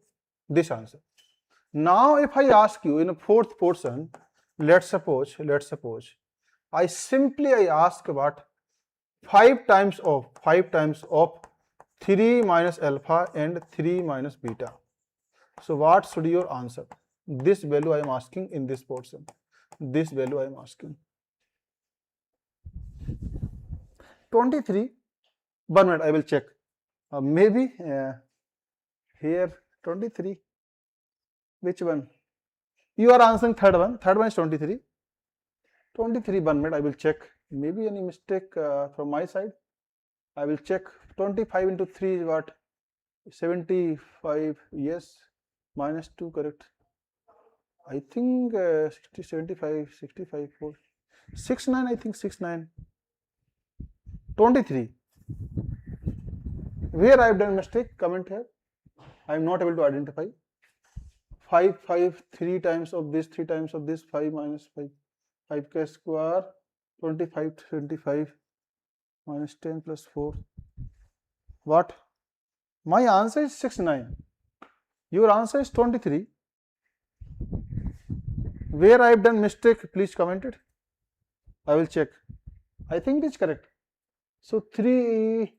this answer. Now if I ask you in a fourth portion, let's suppose I ask what? 5 times of 3 minus alpha and 3 minus beta. So what should be your answer? This value I am asking in this portion. This value I am asking. 23. 1 minute, I will check. Maybe here 23. Which one? You are answering third one. Third one is 23. 23. 1 minute, I will check. Maybe any mistake from my side. I will check. 25 into 3 is what? 75. Yes. Minus 2, correct. I think 60, 75, 65, 4. 69, I think 69. 23. Where I have done mistake? Comment here. I am not able to identify. 5, 3 times of this, 3 times of this, 5 minus 5. 5k square, 25, 25 minus 10 plus 4. What? My answer is 69. Your answer is 23. Where I have done mistake, please comment it. I will check. I think it is correct. So 3,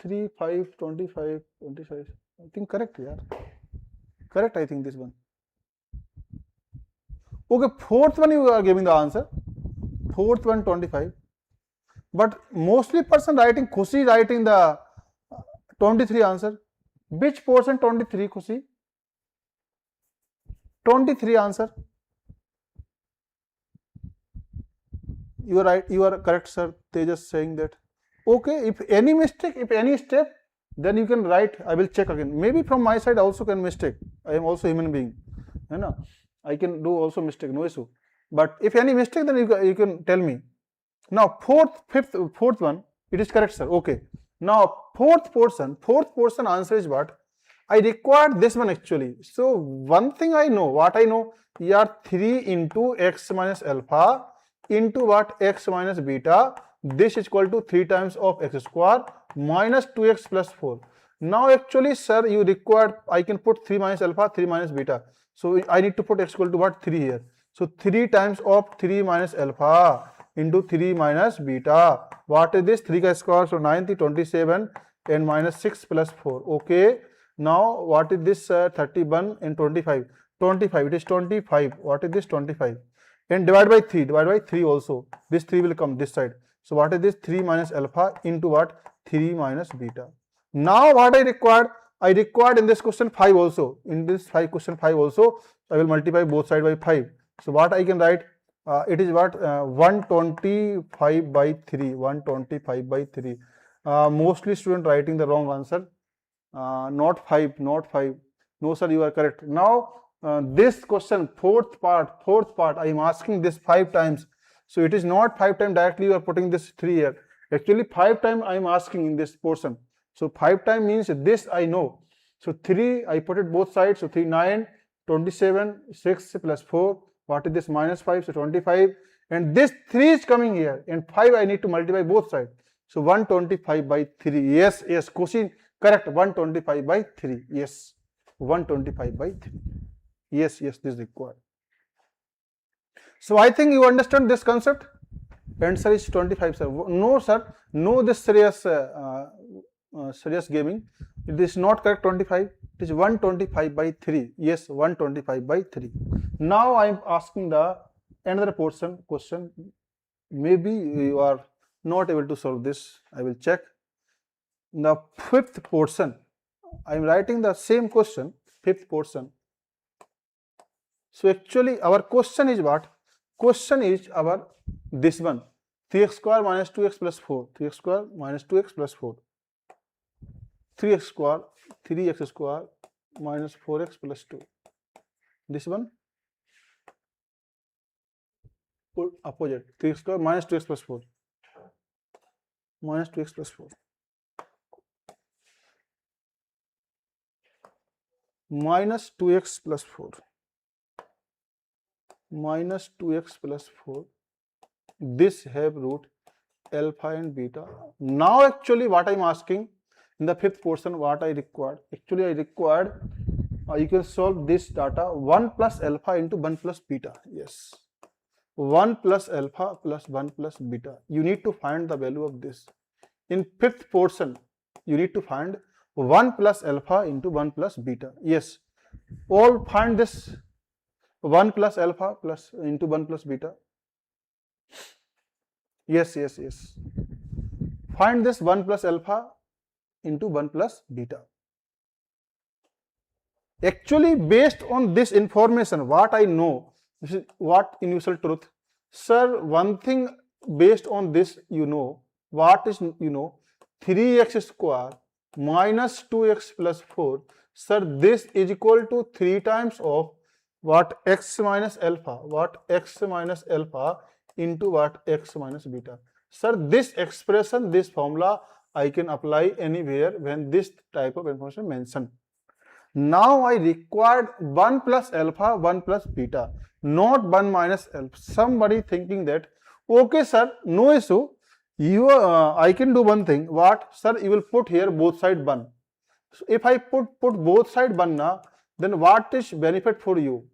3, 5, 25, 25. I think correct, yeah. Correct, I think this one. Okay, fourth one you are giving the answer. Fourth one 25. But mostly person writing, Khushi writing the 23 answer. Which portion 23, Khushi? 23 answer. You are right, you are correct, sir. Tejas saying that. Okay, if any mistake, if any step, then you can write. I will check again. Maybe from my side also can mistake. I am also human being. You know, I can do also mistake, no issue. But if any mistake, then you can tell me. Now fourth one, it is correct, sir. Okay. Now fourth portion answer is what? I required this one actually. So one thing I know, what I know, here 3 into x minus alpha into what? X minus beta. This is equal to 3 times of x square minus 2x plus 4. Now actually, sir, you require, I can put 3 minus alpha, 3 minus beta. So I need to put x equal to what? 3 here. So 3 times of 3 minus alpha into 3 minus beta. What is this? 3 square, so 90, 27 and minus 6 plus 4. Okay. Now what is this? 31 and 25. 25, it is 25. What is this? 25. And divide by 3 also. This 3 will come this side. So what is this? 3 minus alpha into what? 3 minus beta. Now what I required? I required in this question 5 also. In this question 5 also, I will multiply both sides by 5. So what I can write? It is what? 125 by 3. 125 by 3. Mostly student writing the wrong answer. Not 5. No, sir, you are correct. Now this question, fourth part, I am asking this 5 times. So it is not 5 times directly you are putting this 3 here. Actually 5 times I am asking in this portion. So 5 times means this I know. So 3 I put it both sides. So 3, 9, 27, 6 plus 4. What is this? Minus 5, so 25. And this 3 is coming here. And 5 I need to multiply both sides. So 125 by 3. Yes, question correct. 125 by 3. Yes, 125 by 3. Yes, this is required. So I think you understand this concept. Answer is 25, sir. No, sir. No, this serious gaming. It is not correct 25. It is 125 by 3. Yes, 125 by 3. Now I am asking the another question. Maybe you are not able to solve this. I will check. The fifth portion. I am writing the same question. Fifth portion. So actually our question is what? Question is our this one. 3x square minus 2x plus 4. 3x square minus 2x plus 4. 3x square, 3x square minus 4x plus 2. This one opposite. 3x square minus 2x plus 4. Minus 2x plus 4. Minus 2x plus 4. Minus 2x plus 4. this have root alpha and beta. Now actually what I'm asking in the fifth portion, what I required, actually I required you can solve this data 1 plus alpha into 1 plus beta. Yes, 1 plus alpha plus 1 plus beta. You need to find the value of this. In fifth portion, you need to find 1 plus alpha into 1 plus beta. Yes, all find this 1 plus alpha plus into 1 plus beta. Yes. Find this 1 plus alpha into 1 plus beta. Actually, based on this information, what I know, this is what universal truth. Sir, one thing based on this, what is, 3x square minus 2x plus 4. Sir, this is equal to 3 times of what x minus alpha, into what x minus beta. Sir, this expression, this formula, I can apply anywhere when this type of information mentioned. Now I required 1 plus alpha, 1 plus beta, not 1 minus alpha. Somebody thinking that, okay sir, no issue, I can do one thing. What? Sir, you will put here both side 1. So if I put both side 1 now, then what is benefit for you?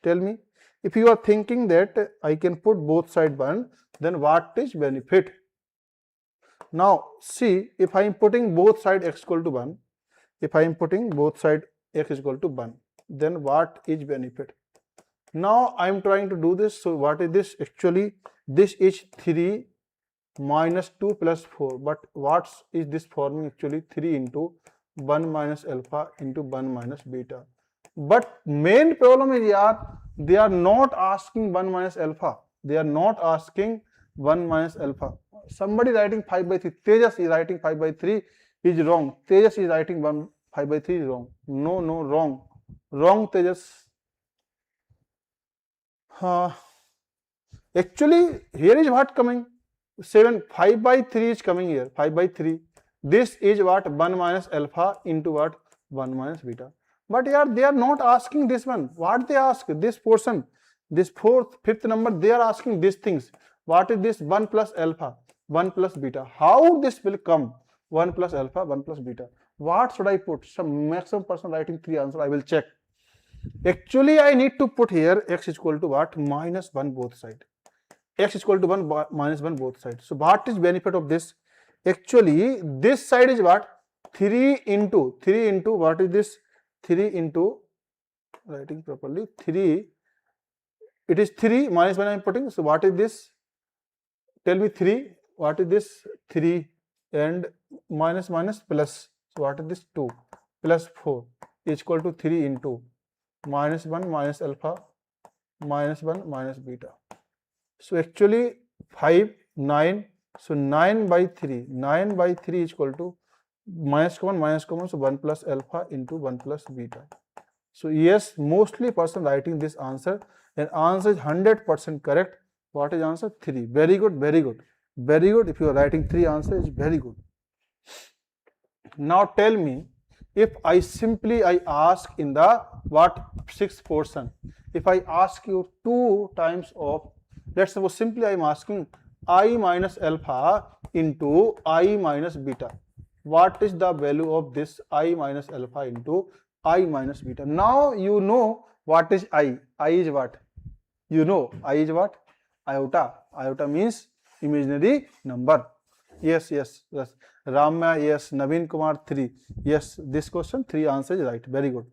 Tell me. If you are thinking that I can put both side 1, then what is benefit? Now see, if I am putting both side x equal to 1, if I am putting both side x is equal to 1, then what is benefit? Now I am trying to do this. So what is this? Actually, this is 3 minus 2 plus 4. But what is this forming? Actually 3 into 1 minus alpha into 1 minus beta. But main problem is, they are not asking 1 minus alpha. They are not asking 1 minus alpha. Somebody writing 5 by 3. Tejas is writing 5 by 3 is wrong. Tejas is writing 5 by 3 is wrong. No, wrong. Wrong, Tejas. Actually, here is what coming. 5 by 3 is coming here. 5 by 3. This is what? 1 minus alpha into what? 1 minus beta. But they are not asking this one. What they ask? This portion, this fifth number, they are asking these things. What is this? 1 plus alpha, 1 plus beta. How this will come? 1 plus alpha, 1 plus beta. What should I put? Some maximum person writing 3 answers. I will check. Actually, I need to put here x is equal to what? Minus 1 both side. X is equal to 1 minus 1 both sides. So what is benefit of this? Actually, this side is what? 3 into what is this? 3 into, writing properly, 3, it is 3 minus 1 I am putting. So what is this? Tell me 3. What is this? 3 and minus plus. So what is this? 2 plus 4 is equal to 3 into minus 1 minus alpha minus 1 minus beta. So actually 5, 9. So 9 by 3 is equal to minus common, so 1 plus alpha into 1 plus beta. So yes, mostly person writing this answer, and answer is 100% correct. What is answer? 3. Very good. If you are writing 3 answers, is very good. Now tell me, if I ask in the sixth portion, if I ask you 2 times of, let's suppose simply I am asking I minus alpha into I minus beta. What is the value of this I minus alpha into I minus beta? Now you know what is I. I is what? You know I is what? Iota. Iota means imaginary number. Yes. Ramya, yes. Naveen Kumar, 3. Yes, this question 3 answers right. Very good.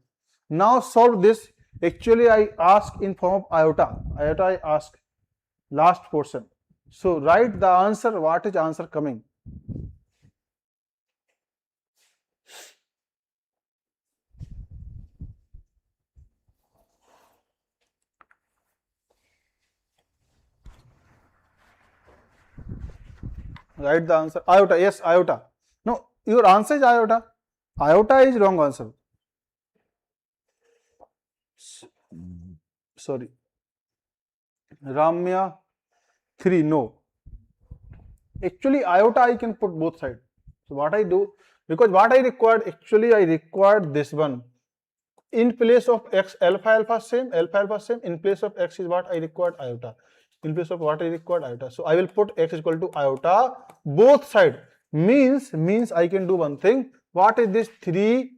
Now solve this. Actually, I ask in form of iota. Iota I ask last portion. So write the answer. What is answer coming? Write the answer. Iota. Yes, iota. No, your answer is iota. Iota is wrong answer. Sorry. Ramya, 3. No. Actually, iota I can put both sides. So what I do, because what I required, actually I required this one. In place of x, alpha same. In place of x is what I required? Iota. In place of what I required? Iota. So I will put x is equal to iota both side. Means I can do one thing. What is this? 3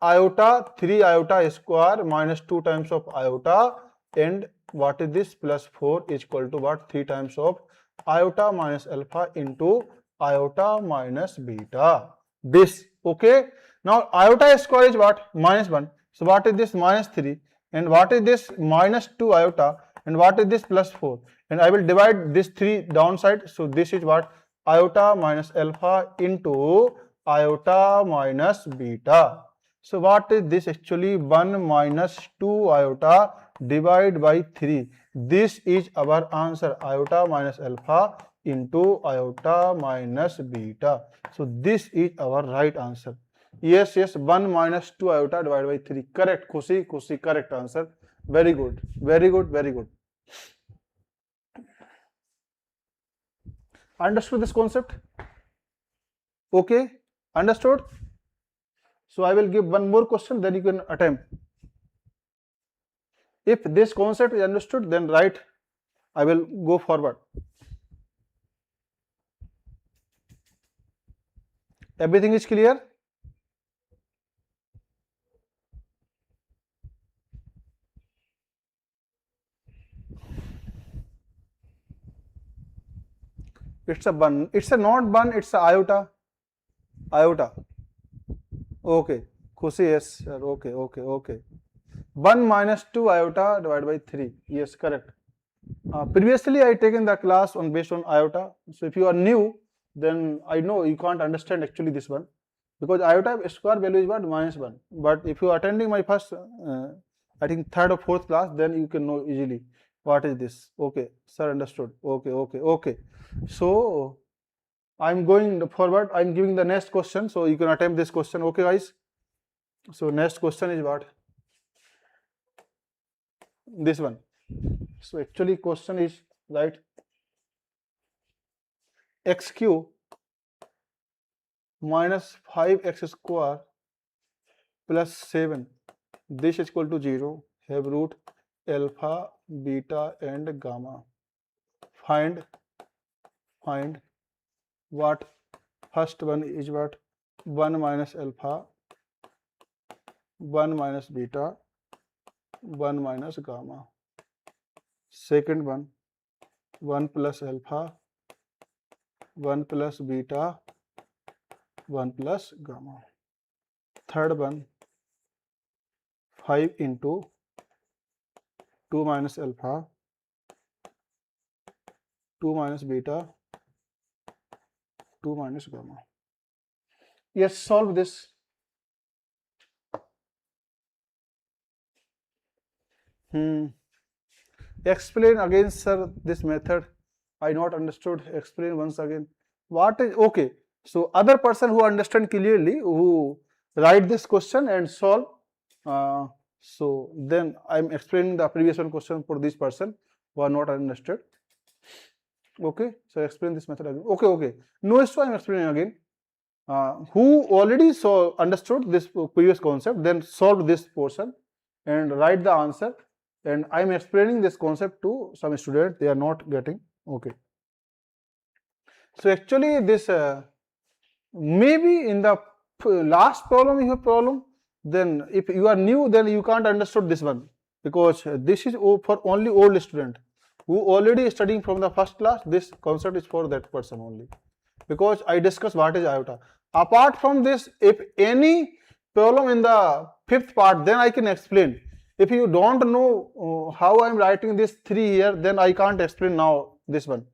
iota square minus 2 times of iota, and what is this? Plus 4 is equal to what? 3 times of iota minus alpha into iota minus beta. This, okay. Now iota square is what? Minus 1. So what is this? Minus 3. And what is this? Minus 2 iota. And what is this? Plus 4. And I will divide this 3 downside. So this is what? Iota minus alpha into iota minus beta. So what is this? Actually 1 minus 2 iota divided by 3. This is our answer. Iota minus alpha into iota minus beta. So this is our right answer. Yes, 1 minus 2 iota divided by 3. Correct, Khushi, correct answer. Very good. Understood this concept? Okay, understood? So I will give one more question, then you can attempt. If this concept is understood, then right, I will go forward. Everything is clear? It's a bun. It's a not bun, it's a iota. Okay. Khushi, yes, sir. Okay. 1 minus 2 iota divided by 3. Yes, correct. Previously, I taken the class on based on iota. So if you are new, then I know you can't understand actually this one, because iota square value is what? Minus 1. But if you are attending my first, I think third or fourth class, then you can know easily what is this. Okay, sir, understood. Okay. So I'm going forward. I'm giving the next question, so you can attempt this question. Okay, guys. So next question is what? This one. So actually question is right, x cube minus 5x square plus 7, this is equal to 0, have root alpha, beta and gamma. Find what? First one is what? 1 minus alpha, 1 minus beta, 1 minus gamma. Second one, 1 plus alpha, 1 plus beta, 1 plus gamma. Third one, 5 into 2 minus alpha, 2 minus beta, 2 minus gamma. Yes, solve this. Explain again, sir, this method. I not understood. Explain once again. What is okay? So other person who understand clearly, who write this question and solve. So then I'm explaining the previous one question for this person who are not understood. Okay. So explain this method again. Okay. No issue. I'm explaining again. Who already understood this previous concept, then solve this portion and write the answer. And I'm explaining this concept to some students, they are not getting. Okay. So actually this maybe in the last problem you have problem, then if you are new, then you can't understood this one, because this is for only old student who already studying from the first class. This concept is for that person only, because I discussed what is iota. Apart from this, if any problem in the fifth part, then I can explain. If you don't know how I am writing this 3 here, then I can't explain now this one.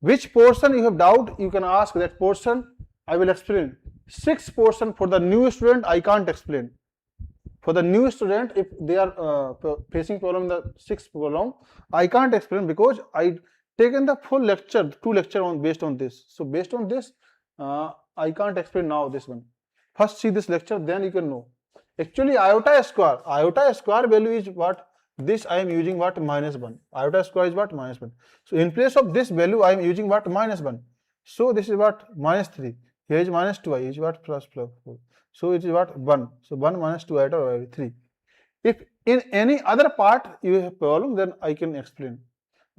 Which portion you have doubt, you can ask that portion, I will explain. 6th portion for the new student, I can't explain. For the new student, if they are facing problem in the 6th problem, I can't explain, because I taken the full lecture, 2 lecture on based on this. So based on this, I can't explain now this one. First see this lecture, then you can know. Actually iota square value is what? This I am using what? Minus 1. Iota square is what? Minus 1. So in place of this value I am using what? Minus 1. So this is what? Minus 3. Here is minus 2, is what? Plus 4. So it is what? 1. So 1 minus 2 iota 3. If in any other part you have problem, then I can explain.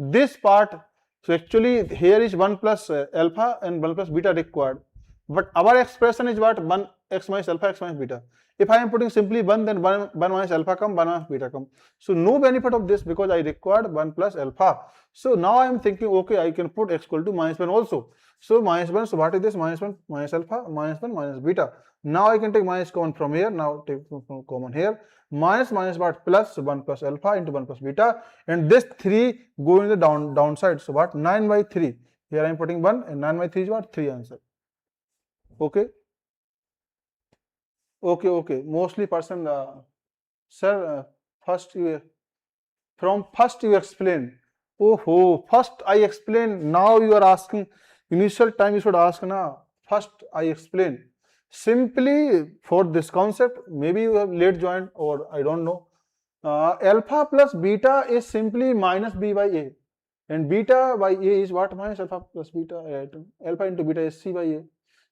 this part, so actually here is 1 plus alpha and 1 plus beta required, but our expression is what? 1 x minus alpha x minus beta. If I am putting simply 1, then 1 minus alpha come, 1 minus beta come. So no benefit of this because I required 1 plus alpha. So now I am thinking, okay, I can put x equal to minus 1 also. So minus 1, so what is this? Minus 1 minus alpha, minus 1 minus beta. Now I can take minus common from here, now take common here. Minus what? Plus 1 plus alpha into 1 plus beta, and this 3 go in the downside. So what? 9 by 3. Here I am putting 1 and 9 by 3 is what? 3 answer. Okay. Okay. Mostly person, sir, first you explain. Oh, first I explain. Now you are asking. Initial time you should ask na. First I explain. Simply for this concept, maybe you have late joined or I don't know. Alpha plus beta is simply minus b by a, and beta by a is what? Minus alpha plus beta. Alpha into beta is c by a.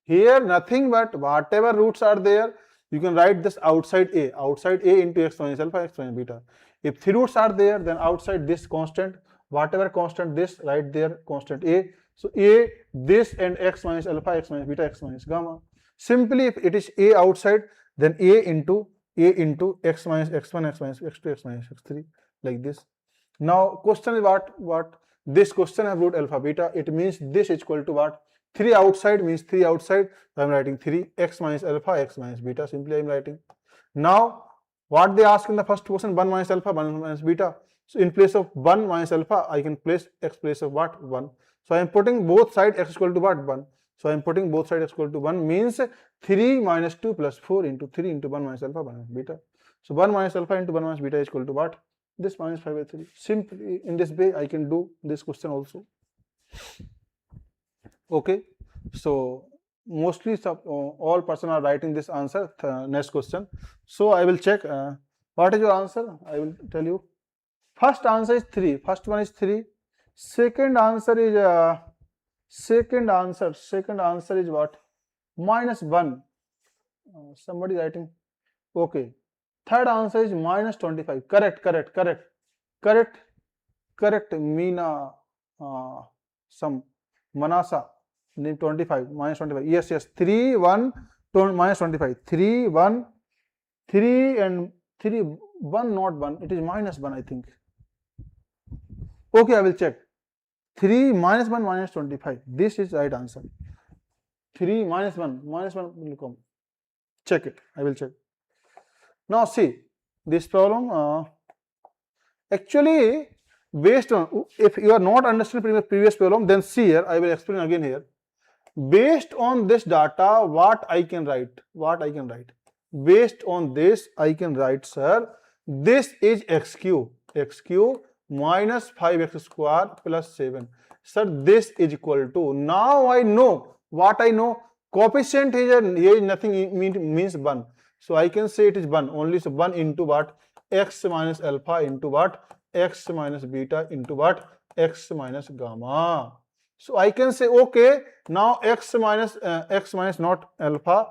Here nothing but whatever roots are there, you can write this outside a into x minus alpha, x minus beta. If 3 roots are there, then outside this constant, whatever constant this, write there constant a. So a, this, and x minus alpha, x minus beta, x minus gamma. Simply if it is a outside, then a into x minus x1, x minus x2, x minus x3, like this. Now question is what? This question have root alpha beta, it means this is equal to what? 3 outside means 3 outside, so I am writing 3, x minus alpha, x minus beta, simply I am writing. Now what they ask in the first question? 1 minus alpha, 1 minus beta. So in place of 1 minus alpha, I can place x place of what? 1. So I am putting both sides x equal to what? 1. So I am putting both sides x equal to 1 means 3 minus 2 plus 4 into 3 into 1 minus alpha, 1 minus beta. So 1 minus alpha into 1 minus beta is equal to what? This minus 5 by 3. Simply in this way I can do this question also. Okay. So mostly all person are writing this answer. Next question. So I will check what is your answer. I will tell you. First answer is 3. First one is 3. Second answer is second answer is what? Minus 1. Somebody writing. Okay. Third answer is minus 25. Correct. Meena, some Manasa. 25 minus 25. Yes. 3 1 minus 25. 3 1 3 and 3 1 not 1. It is minus 1 I think. Okay, I will check. 3 minus 1 minus 25. This is right answer. 3 minus 1 will come. Check it. I will check. Now see this problem. Actually, based on, if you are not understanding previous problem, then see here. I will explain again here. Based on this data, what I can write? Based on this, I can write, sir, this is x cube minus 5x square plus 7. Sir, this is equal to, now I know what I know. Coefficient here is nothing, means 1. So I can say it is 1 only. So 1 into what? X minus alpha into what? X minus beta into what? X minus gamma. So I can say, okay, now x minus not alpha,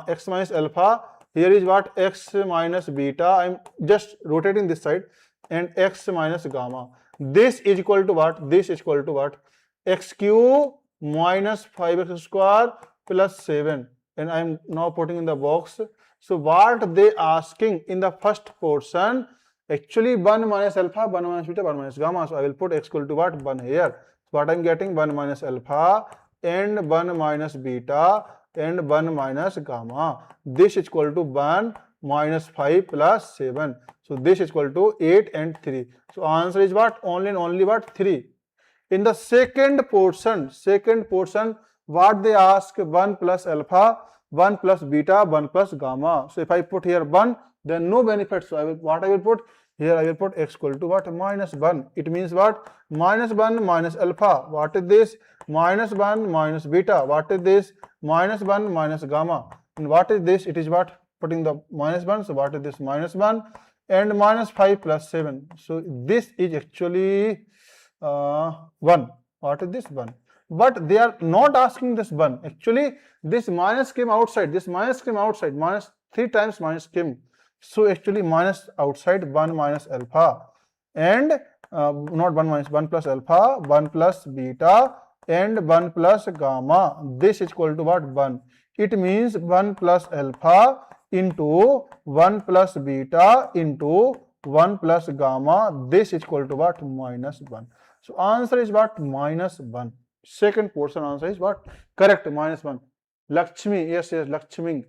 x minus alpha, here is what? X minus beta, I am just rotating this side, and x minus gamma. This is equal to what? This is equal to what? X cube minus 5x square plus 7, and I am now putting in the box. So what they asking in the first portion? Actually 1 minus alpha, 1 minus beta, 1 minus gamma. So I will put x equal to what? 1 here. What I am getting? 1 minus alpha and 1 minus beta and 1 minus gamma. This is equal to 1 minus 5 plus 7. So this is equal to 8 and 3. So answer is what? Only and only what? 3. In the second portion, what they ask? 1 plus alpha, 1 plus beta, 1 plus gamma. So if I put here 1, then no benefit. So I will put here, I will put x equal to what? Minus 1. It means what? Minus 1 minus alpha. What is this? Minus 1 minus beta. What is this? Minus 1 minus gamma. And what is this? It is what? Putting the minus 1. So what is this? Minus 1 and minus 5 plus 7. So this is actually 1. What is this? 1. But they are not asking this 1. Actually, this minus came outside. Minus 3 times minus came. So actually minus outside 1 minus alpha and not 1 minus 1 plus alpha, 1 plus beta and 1 plus gamma. This is equal to what? 1. It means 1 plus alpha into 1 plus beta into 1 plus gamma. This is equal to what? Minus 1. So answer is what? Minus 1. Second portion answer is what? Correct, minus 1. Lakshmi, yes, Lakshmi.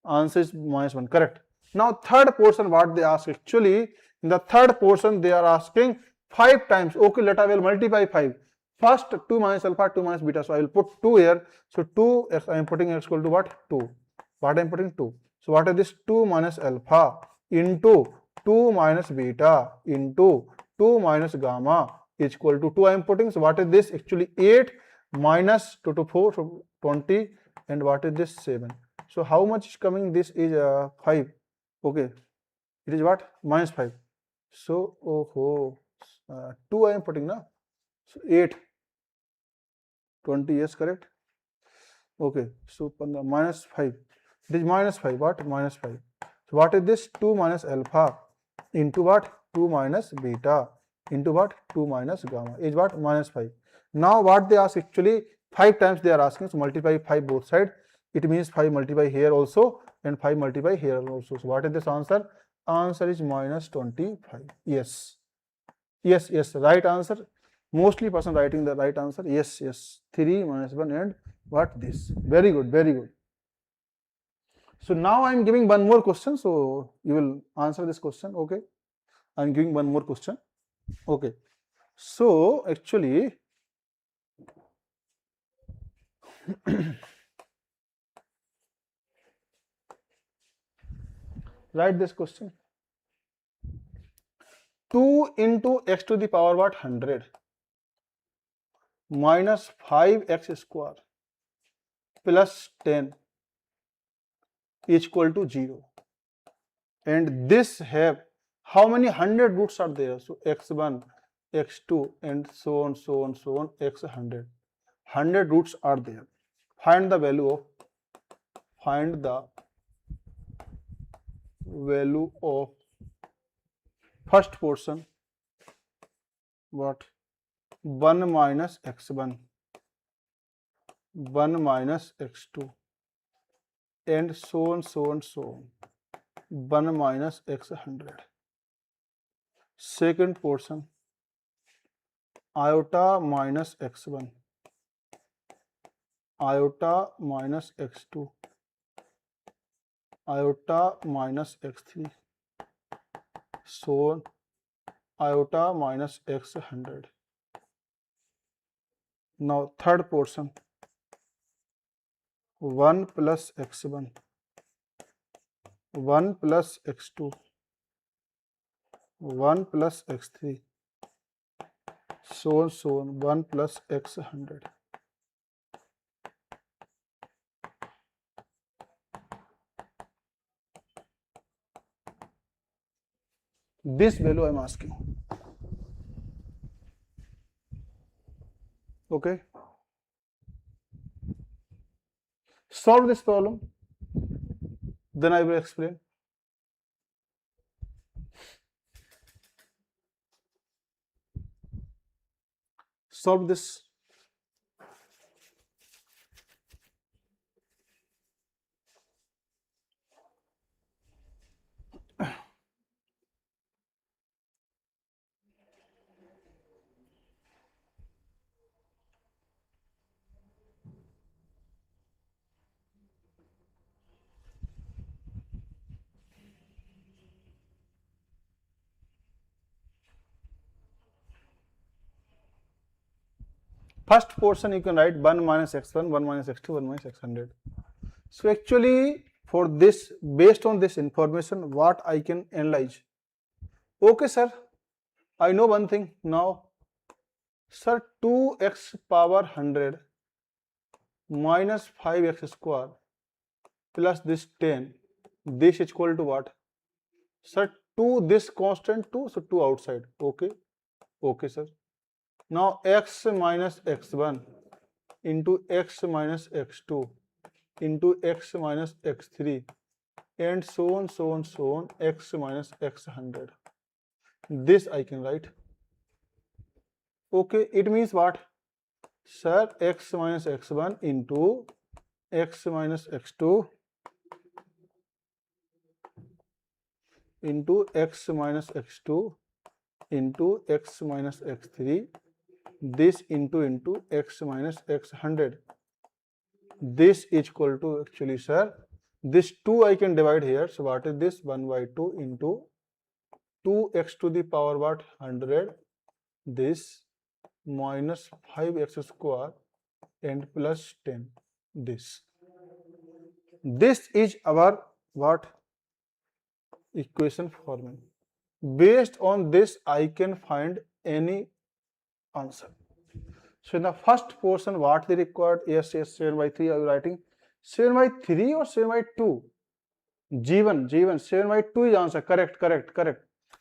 Answer is minus 1, correct. Now third portion what they ask, actually in the third portion they are asking 5 times. Okay, let I will multiply 5. First 2 minus alpha, 2 minus beta, so I will put 2 here. So 2, I am putting x equal to what? 2. What I am putting? 2. So what is this? 2 minus alpha into 2 minus beta into 2 minus gamma is equal to 2 I am putting. So what is this? Actually 8 minus 2 to 4, so 20, and what is this? 7. So how much is coming? This is 5. Okay, it is what? Minus 5. So 2 I am putting now. So 8, 20, yes, correct. Okay, so minus 5. It is minus 5. What? Minus 5. So what is this? 2 minus alpha into what? 2 minus beta into what? 2 minus gamma is what? Minus 5. Now what they ask, actually 5 times they are asking, so multiply 5 both sides. It means 5 multiply here also and 5 multiply here also. So what is this answer? Answer is minus 25. Yes, right answer. Mostly person writing the right answer. Yes, 3 minus 1 and what? This. Very good. So now I am giving one more question, so you will answer this question. Okay, I am giving one more question. Okay, so actually write this question. 2 into x to the power what? 100 minus 5x square plus 10 is equal to 0. And this have how many 100 roots are there? So x1, x2 and so on, x100. 100 roots are there. Find the value of first portion, what? 1 minus x1, 1 minus x2 and so on, 1 minus x100. Second portion, iota minus x1, iota minus x2, iota minus x3, so on, iota minus x100. Now third portion, 1 plus x1, 1 plus x2, 1 plus x3, so on, 1 plus x100. This value I am asking. Okay, solve this problem, then I will explain. Solve this. First portion you can write 1 minus x1, 1 minus x2, 1 minus x100. So actually for this, based on this information, what I can analyze? Okay sir, I know one thing now. Sir, 2x power 100 minus 5x square plus this 10, this is equal to what? Sir, 2 this constant 2, so 2 outside. Okay sir. Now x minus x1 into x minus x2 into x minus x3 and so on, x minus x100. This I can write. Okay, it means what? Sir, x minus x1 into x minus x2 into x minus x2 into x minus x3, this into x minus x100. This is equal to, actually sir, this 2 I can divide here. So what is this? 1 by 2 into 2x to the power what? 100. This minus 5x square and plus 10. This is our what? Equation formula. Based on this, I can find any answer. So in the first portion, what they required? Yes, 7 by 3. Are you writing 7 by 3 or 7 by 2? G1, 7 by 2 is answer. Correct.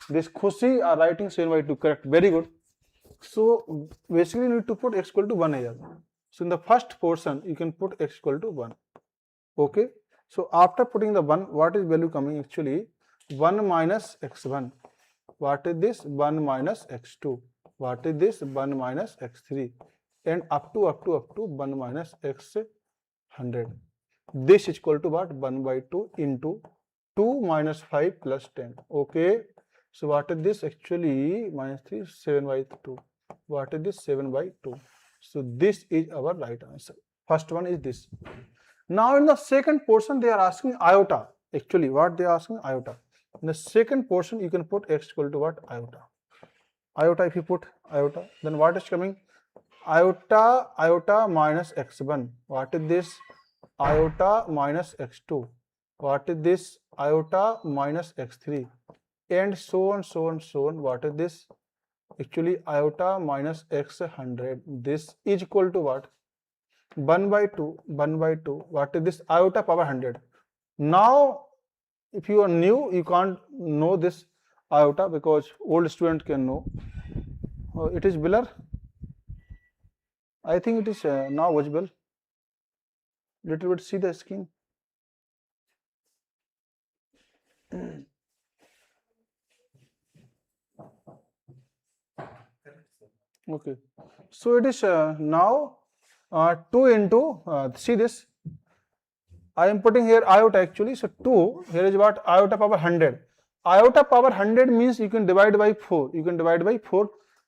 This Khushi are writing 7 by 2. Correct. Very good. So basically, you need to put x equal to 1 here. So in the first portion, you can put x equal to 1. Okay. So after putting the 1, what is value coming? Actually, 1 minus x1. What is this? 1 minus x2. What is this? 1 minus x3. And up to 1 minus x100. This is equal to what? 1 by 2 into 2 minus 5 plus 10. Okay. So what is this? Actually, minus 3, 7 by 2. What is this? 7 by 2. So this is our right answer. First one is this. Now in the second portion, they are asking iota. Actually, what they are asking? Iota. In the second portion, you can put x equal to what? Iota. Iota, if you put iota, then what is coming? Iota minus x1. What is this? Iota minus x2. What is this? Iota minus x3. And so on. What is this? Actually, iota minus x100. This is equal to what? 1 by 2. What is this? Iota power 100. Now, if you are new, you can't know this iota because old student can know. It is blur. I think it is now visible. Little bit see the screen. Okay. So it is now 2 into, see this. I am putting here iota actually. So 2, here is what? Iota power 100. Iota power 100 means you can divide by 4.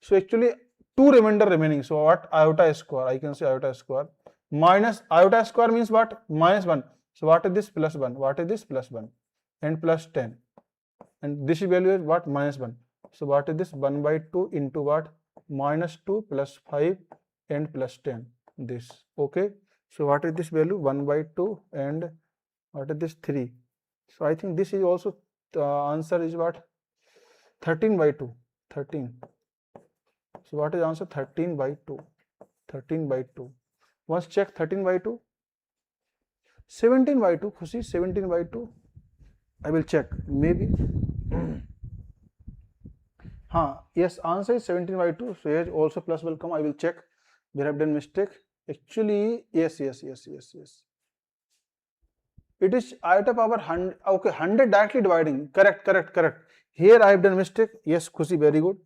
So actually 2 remainder remaining. So what? Iota square. I can say iota square. Minus iota square means what? Minus 1. So what is this? Plus 1. What is this? Plus 1. And plus 10. And this value is what? Minus 1. So what is this? 1 by 2 into what? Minus 2 plus 5 and plus 10. This. Okay. So what is this value? 1 by 2 and what is this? 3. So I think this is also answer is what? 13 by 2. 13. So what is answer? 13 by 2. 13 by 2. Once check 13 by 2. 17 by 2. Khushi, 17 by 2. I will check. Maybe. Yes, answer is 17 by 2. So here also plus will come. I will check. We have done mistake. Actually, yes. It is iota power 100. Okay, 100 directly dividing. Correct. Here I have done mistake. Yes, Khushi, very good.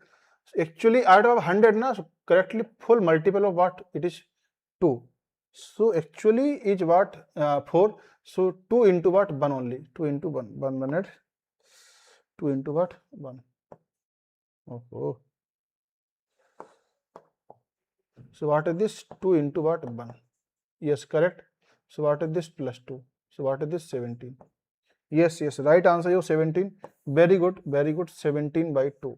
So actually, iota of 100 na, so correctly full multiple of what? It is 2. So actually is what? 4. So 2 into what? 1 only. 2 into 1. 1 minute. 2 into what? 1. Oh. So what is this? 2 into what? 1. Yes, correct. So what is this? Plus 2. So what is this? 17. Yes. Right answer is 17. Very good. 17 by 2.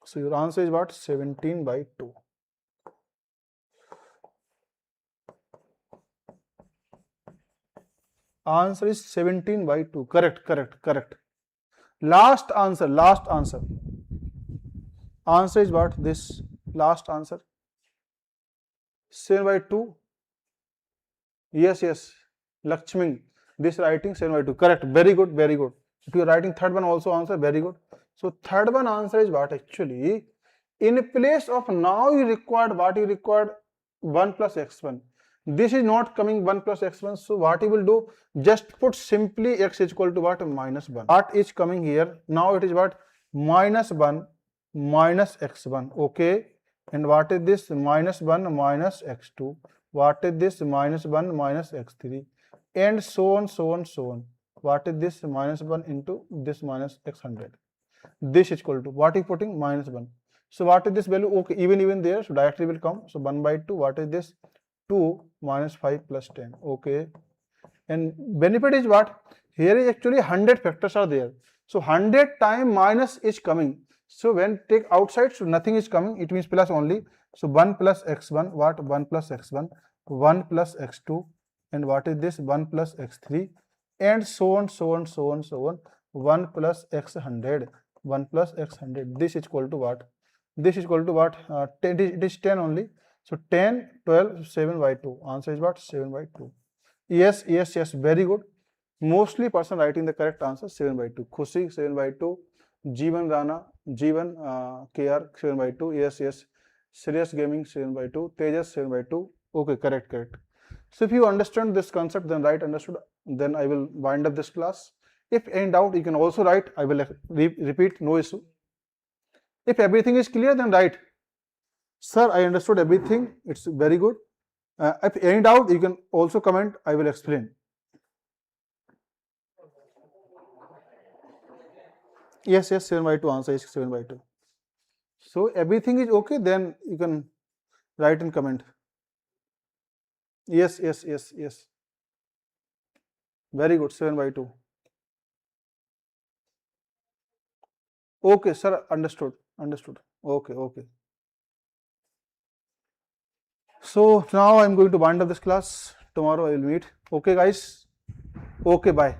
So your answer is what? 17 by 2. Answer is 17 by 2. Correct. Last answer. Answer is what? This last answer. 7 by 2. Yes. Lakshmi. This writing 7 by 2. Correct. Very good. If you are writing third one also answer, very good. So third one answer is what? Actually, in place of now you required what? You required 1 plus x1. This is not coming 1 plus x1. So what you will do? Just put simply x is equal to what? Minus 1. What is coming here? Now it is what? Minus 1 minus x1. Okay. And what is this? Minus 1 minus x2. What is this? Minus 1 minus x3. And so on, so on, so on. What is this? Minus 1 into this minus x100. This is equal to, what is putting? Minus 1. So what is this value? Okay, even there, so directly will come. So 1 by 2, what is this? 2 minus 5 plus 10. Okay. And benefit is what? Here is actually 100 factors are there. So 100 time minus is coming. So when take outside, so nothing is coming. It means plus only. So 1 plus x1, what? 1 plus x1, 1 plus x2, and what is this? 1 plus x3, and so on, so on, so on, so on. 1 plus x100, 1 plus x100. This is equal to what? This is equal to what? 10, it is 10 only. So 10, 12, 7 by 2. Answer is what? 7 by 2. Yes, yes, yes, very good. Mostly person writing the correct answer 7 by 2. Khushi 7 by 2. Jeevan Rana, Jeevan KR 7 by 2. Yes, yes. Serious Gaming 7 by 2. Tejas 7 by 2. Okay, correct, correct. So if you understand this concept, then write understood. Then I will wind up this class. If any doubt, you can also write. I will repeat, no issue. If everything is clear, then write. Sir, I understood everything. It's very good. If any doubt, you can also comment. I will explain. Yes, yes, 7 by 2. Answer is 7 by 2. So everything is okay, then you can write and comment. Yes, yes, yes, yes. Very good, 7 by 2. Okay, sir, understood, understood. Okay, okay. So now I'm going to wind up this class. Tomorrow I will meet. Okay, guys. Okay, bye.